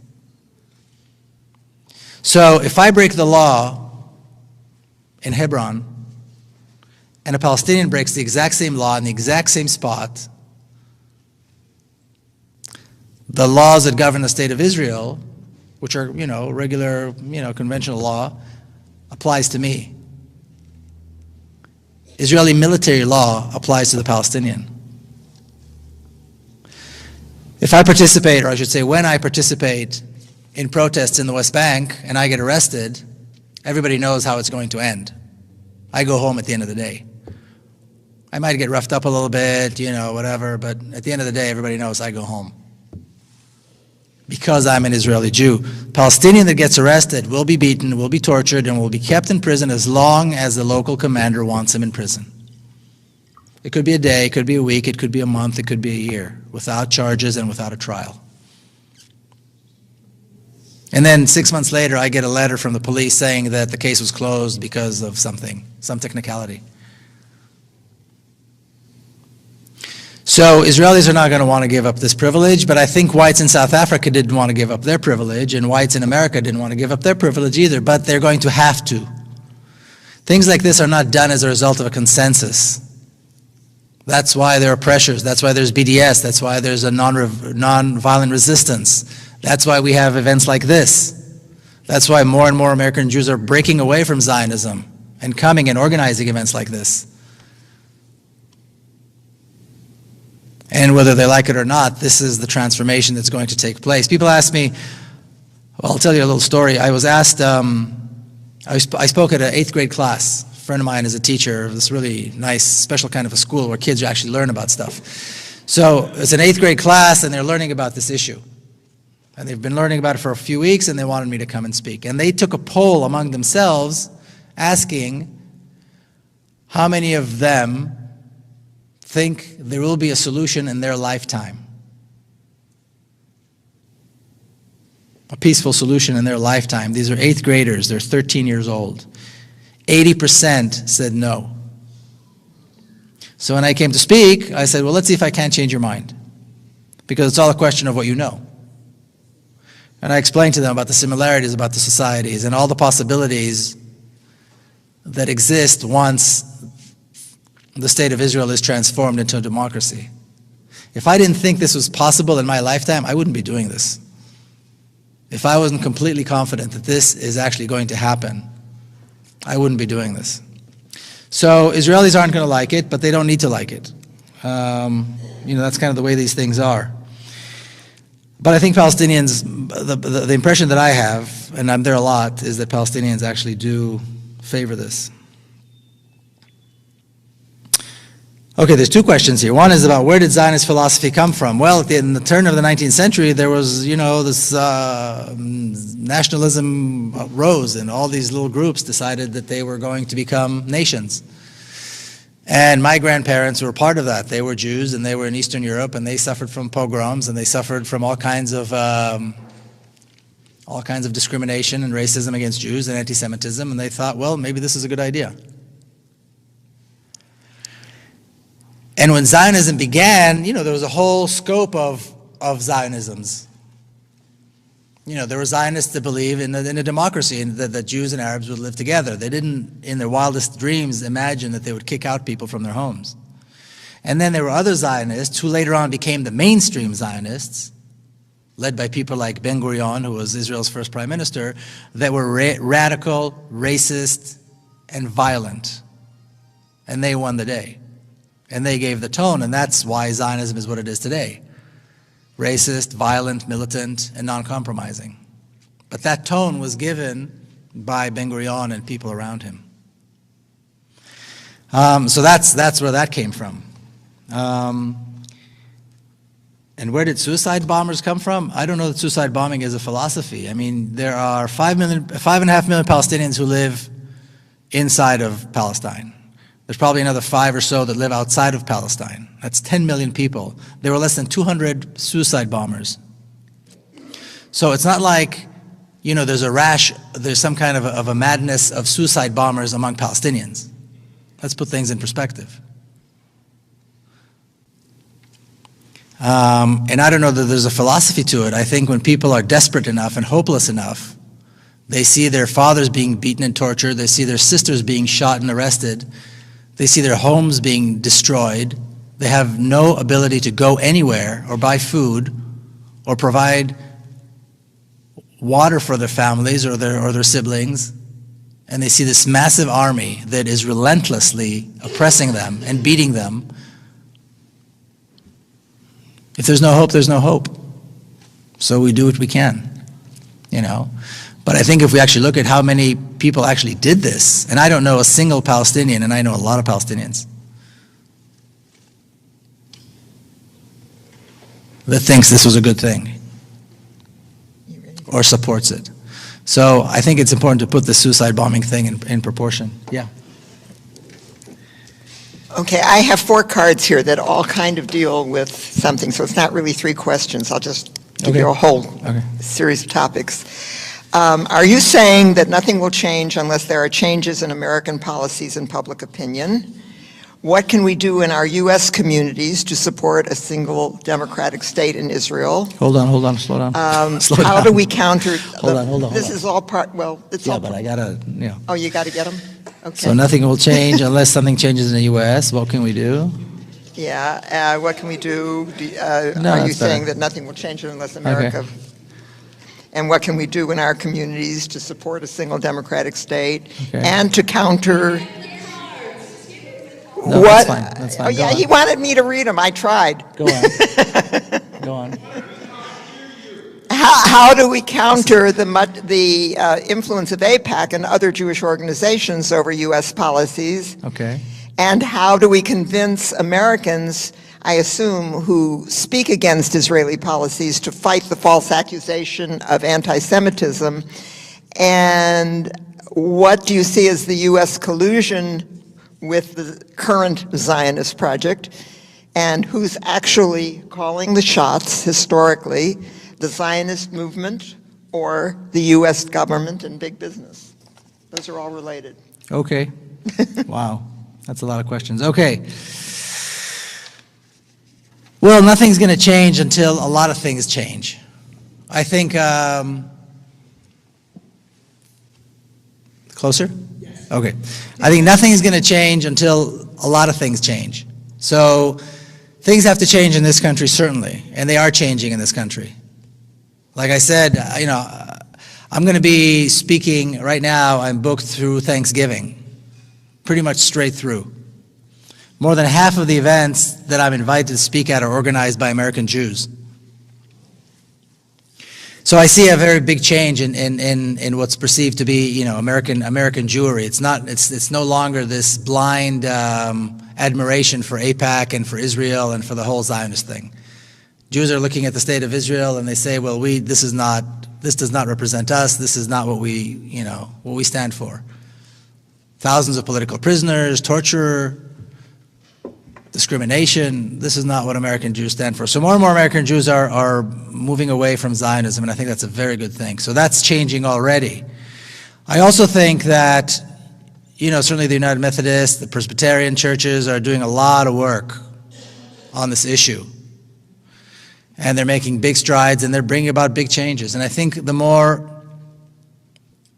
[SPEAKER 1] So if I break the law in Hebron, and a Palestinian breaks the exact same law in the exact same spot, the laws that govern the state of Israel, which are, you know, regular, you know, conventional law, applies to me. Israeli military law applies to the Palestinian. If I participate, or I should say when I participate in protests in the West Bank and I get arrested, everybody knows how it's going to end. I go home at the end of the day. I might get roughed up a little bit, you know, whatever, but at the end of the day, everybody knows I go home. Because I'm an Israeli Jew. Palestinian that gets arrested will be beaten, will be tortured, and will be kept in prison as long as the local commander wants him in prison. It could be a day, it could be a week, it could be a month, it could be a year, without charges and without a trial. And then 6 months later, I get a letter from the police saying that the case was closed because of something, some technicality. So Israelis are not going to want to give up this privilege, but I think whites in South Africa didn't want to give up their privilege, and whites in America didn't want to give up their privilege either, but they're going to have to. Things like this are not done as a result of a consensus. That's why there are pressures. That's why there's BDS. That's why there's a non-violent resistance. That's why we have events like this. That's why more and more American Jews are breaking away from Zionism and coming and organizing events like this. And whether they like it or not, this is the transformation that's going to take place. People ask me, well, I'll tell you a little story. I was asked, I spoke at an 8th grade class. A friend of mine is a teacher of this really nice, special kind of a school where kids actually learn about stuff. So it's an 8th grade class, and they're learning about this issue. And they've been learning about it for a few weeks, and they wanted me to come and speak. And they took a poll among themselves asking how many of them think there will be a solution in their lifetime. A peaceful solution in their lifetime. These are 8th graders. They're 13 years old. 80% said no. So when I came to speak, I said, well, let's see if I can't change your mind. Because it's all a question of what you know. And I explained to them about the similarities about the societies and all the possibilities that exist once the state of Israel is transformed into a democracy. If I didn't think this was possible in my lifetime, I wouldn't be doing this. If I wasn't completely confident that this is actually going to happen, I wouldn't be doing this. So Israelis aren't going to like it, but they don't need to like it. That's kind of the way these things are. But I think Palestinians, the impression that I have, and I'm there a lot, is that Palestinians actually do favor this. Okay, there's 2 questions here. One is about where did Zionist philosophy come from? Well, in the turn of the 19th century, there was, this nationalism rose, and all these little groups decided that they were going to become nations. And my grandparents were part of that. They were Jews, and they were in Eastern Europe, and they suffered from pogroms, and they suffered from all kinds of discrimination and racism against Jews and anti-Semitism, and they thought, well, maybe this is a good idea. And when Zionism began, there was a whole scope of Zionisms. There were Zionists that believe in a democracy and that Jews and Arabs would live together. They didn't, in their wildest dreams, imagine that they would kick out people from their homes. And then there were other Zionists who later on became the mainstream Zionists, led by people like Ben-Gurion, who was Israel's first prime minister, that were radical, racist, and violent. And they won the day. And they gave the tone, and that's why Zionism is what it is today. Racist, violent, militant, and non-compromising. But that tone was given by Ben-Gurion and people around him. So that's where that came from. And where did suicide bombers come from? I don't know that suicide bombing is a philosophy. I mean, there are 5.5 million Palestinians who live inside of Palestine. There's probably another 5 or so that live outside of Palestine. That's 10 million people. There were less than 200 suicide bombers. So it's not like, there's some kind of a madness of suicide bombers among Palestinians. Let's put things in perspective. And I don't know that there's a philosophy to it. I think when people are desperate enough and hopeless enough, they see their fathers being beaten and tortured, they see their sisters being shot and arrested, they see their homes being destroyed. They have no ability to go anywhere or buy food or provide water for their families or their siblings. And they see this massive army that is relentlessly oppressing them and beating them. If there's no hope, there's no hope. So we do what we can, But I think if we actually look at how many people actually did this, and I don't know a single Palestinian, and I know a lot of Palestinians, that thinks this was a good thing or supports it. So I think it's important to put the suicide bombing thing in proportion. Yeah.
[SPEAKER 4] Okay, I have 4 cards here that all kind of deal with something, so it's not really 3 questions. I'll just give you a whole series of topics. Are you saying that nothing will change unless there are changes in American policies and public opinion? What can we do in our U.S. communities to support a single democratic state in Israel?
[SPEAKER 1] Hold on, slow down. Slow
[SPEAKER 4] How
[SPEAKER 1] down.
[SPEAKER 4] do we counter?
[SPEAKER 1] Hold on.
[SPEAKER 4] This is all part, well, it's
[SPEAKER 1] Yeah,
[SPEAKER 4] all.
[SPEAKER 1] but I gotta,
[SPEAKER 4] Oh, you got to get them? Okay.
[SPEAKER 1] So nothing will change unless something changes in the U.S. What can we do?
[SPEAKER 4] Yeah, what can we do?
[SPEAKER 1] No,
[SPEAKER 4] Are you
[SPEAKER 1] that's
[SPEAKER 4] saying
[SPEAKER 1] better.
[SPEAKER 4] that nothing will change unless America? And what can we do in our communities to support a single democratic state
[SPEAKER 1] Okay.
[SPEAKER 4] and to counter?
[SPEAKER 1] No,
[SPEAKER 4] what?
[SPEAKER 1] that's fine.
[SPEAKER 4] Oh,
[SPEAKER 1] Go
[SPEAKER 4] yeah,
[SPEAKER 1] on.
[SPEAKER 4] he wanted me to read them. I tried.
[SPEAKER 1] Go on. Go on.
[SPEAKER 4] How do we counter the influence of AIPAC and other Jewish organizations over U.S. policies?
[SPEAKER 1] Okay.
[SPEAKER 4] And how do we convince Americans, I assume, who speak against Israeli policies to fight the false accusation of anti-Semitism? And what do you see as the U.S. collusion with the current Zionist project? And who's actually calling the shots historically, the Zionist movement or the U.S. government and big business? Those are all related.
[SPEAKER 1] Okay. Wow. That's a lot of questions. Okay. Well, nothing's going to change until a lot of things change. I think, closer? Yes. Okay. I think nothing's going to change until a lot of things change. So things have to change in this country, certainly, and they are changing in this country. Like I said, I'm going to be speaking right now. I'm booked through Thanksgiving, pretty much straight through. More than half of the events that I'm invited to speak at are organized by American Jews. So I see a very big change in what's perceived to be, American Jewry. It's no longer this blind admiration for AIPAC and for Israel and for the whole Zionist thing. Jews are looking at the state of Israel and they say, well, this does not represent us. This is not what we stand for. Thousands of political prisoners, torture, discrimination. This is not what American Jews stand for. So more and more American Jews are moving away from Zionism, and I think that's a very good thing. So that's changing already. I also think that, certainly the United Methodists, the Presbyterian churches are doing a lot of work on this issue. And they're making big strides, and they're bringing about big changes. And I think the more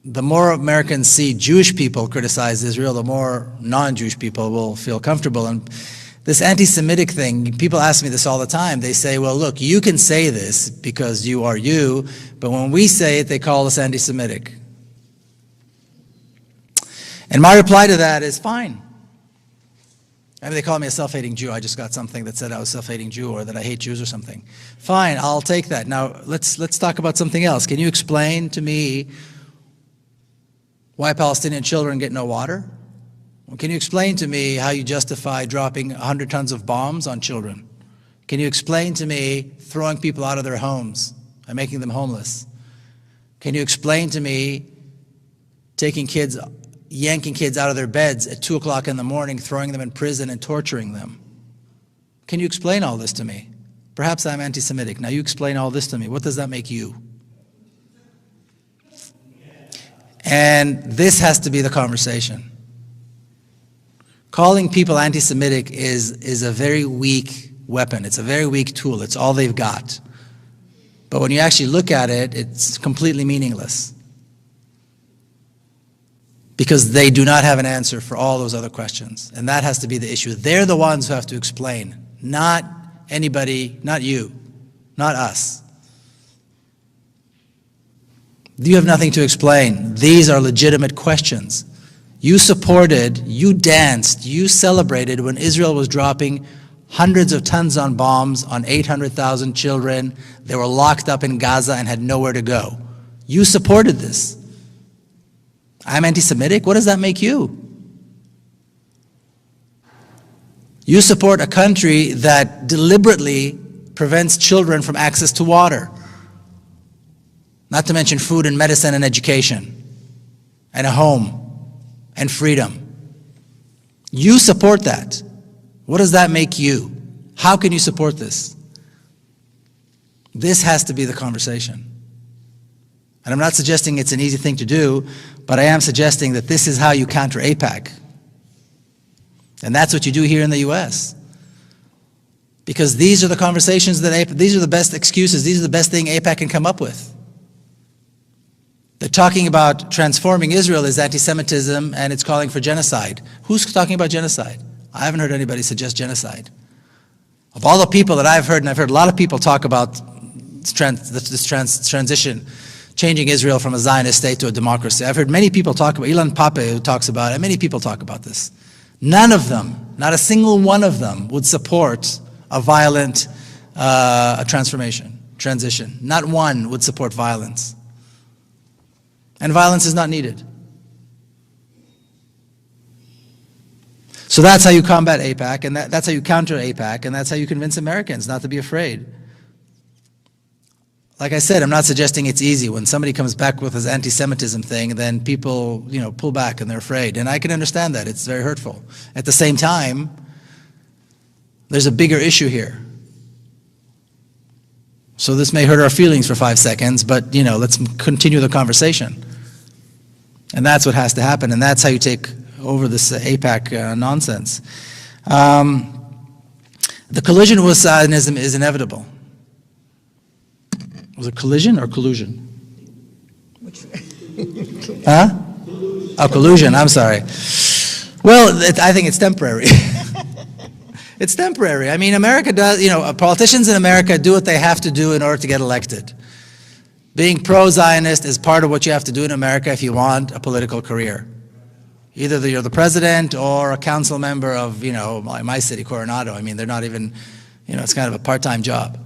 [SPEAKER 1] Americans see Jewish people criticize Israel, the more non-Jewish people will feel comfortable. And this anti-Semitic thing, people ask me this all the time. They say, well, look, you can say this because you are you, but when we say it, they call us anti-Semitic. And my reply to that is fine. I mean, they call me a self-hating Jew. I just got something that said I was a self-hating Jew or that I hate Jews or something. Fine, I'll take that. Now, let's talk about something else. Can you explain to me why Palestinian children get no water? Can you explain to me how you justify dropping 100 tons of bombs on children? Can you explain to me throwing people out of their homes and making them homeless? Can you explain to me yanking kids out of their beds at 2 o'clock in the morning, throwing them in prison and torturing them? Can you explain all this to me? Perhaps I'm anti-Semitic. Now you explain all this to me. What does that make you? And this has to be the conversation. Calling people anti-Semitic is a very weak weapon. It's a very weak tool. It's all they've got. But when you actually look at it, it's completely meaningless. Because they do not have an answer for all those other questions. And that has to be the issue. They're the ones who have to explain. Not anybody, not you, not us. You have nothing to explain. These are legitimate questions. You supported, you danced, you celebrated when Israel was dropping hundreds of tons on bombs on 800,000 children. They were locked up in Gaza and had nowhere to go. You supported this. I'm anti-Semitic? What does that make you? You support a country that deliberately prevents children from access to water. Not to mention food and medicine and education and a home and freedom. You support that. What does that make you? How can you support this? This has to be the conversation. And I'm not suggesting it's an easy thing to do, but I am suggesting that this is how you counter AIPAC. And that's what you do here in the US. Because these are the conversations that these are the best excuses, these are the best thing AIPAC can come up with. They're talking about transforming Israel as anti-Semitism and it's calling for genocide. Who's talking about genocide? I haven't heard anybody suggest genocide. Of all the people that I've heard, and I've heard a lot of people talk about this transition, changing Israel from a Zionist state to a democracy. I've heard many people talk about, Ilan Pape who talks about it, many people talk about this. None of them, not a single one of them would support a violent transition. Not one would support violence. And violence is not needed. So that's how you combat AIPAC, and that's how you counter AIPAC, and that's how you convince Americans not to be afraid. Like I said, I'm not suggesting it's easy. When somebody comes back with this anti-Semitism thing, then people, pull back and they're afraid. And I can understand that. It's very hurtful. At the same time, there's a bigger issue here. So this may hurt our feelings for 5 seconds, but, let's continue the conversation. And that's what has to happen, and that's how you take over this AIPAC nonsense. The collision with Zionism is inevitable. Was it collision or collusion? Huh? Oh, collusion, I'm sorry. Well, I think it's temporary. It's temporary. I mean, America does, politicians in America do what they have to do in order to get elected. Being pro-Zionist is part of what you have to do in America if you want a political career. Either you're the president or a council member of, my city, Coronado. I mean, they're not even, it's kind of a part-time job.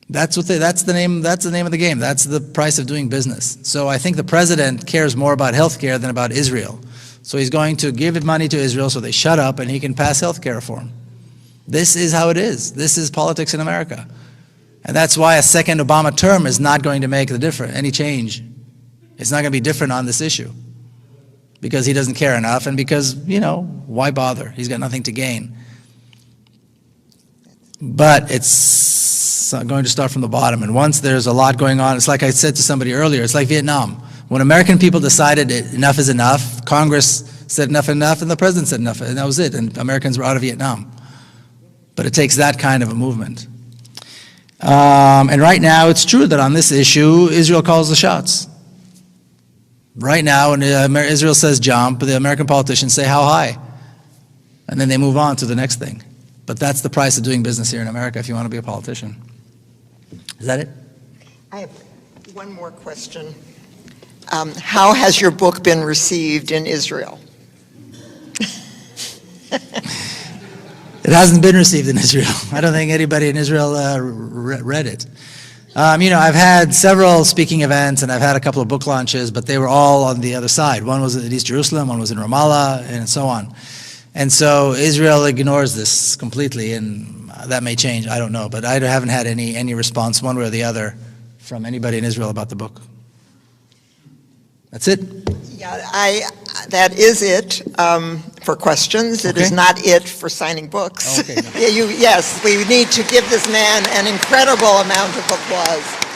[SPEAKER 1] That's the name of the game. That's the price of doing business. So I think the president cares more about healthcare than about Israel. So he's going to give money to Israel so they shut up and he can pass healthcare reform. This is how it is. This is politics in America. And that's why a second Obama term is not going to make any change. It's not going to be different on this issue. Because he doesn't care enough and because, why bother? He's got nothing to gain. But it's going to start from the bottom. And once there's a lot going on, it's like I said to somebody earlier, it's like Vietnam. When American people decided enough is enough, Congress said enough, and the president said enough, and that was it. And Americans were out of Vietnam. But it takes that kind of a movement. And right now, it's true that on this issue, Israel calls the shots. Right now, when Israel says jump, the American politicians say how high. And then they move on to the next thing. But that's the price of doing business here in America if you want to be a politician. Is that it?
[SPEAKER 4] I have one more question. How has your book been received in Israel?
[SPEAKER 1] It hasn't been received in Israel. I don't think anybody in Israel read it. I've had several speaking events and I've had a couple of book launches, but they were all on the other side. One was at East Jerusalem, one was in Ramallah, and so on. And so Israel ignores this completely, and that may change, I don't know. But I haven't had any response one way or the other from anybody in Israel about the book. That's it?
[SPEAKER 4] Yeah, that is it for questions. It is not it for signing books.
[SPEAKER 1] Oh, okay, no.
[SPEAKER 4] Yes, we need to give this man an incredible amount of applause.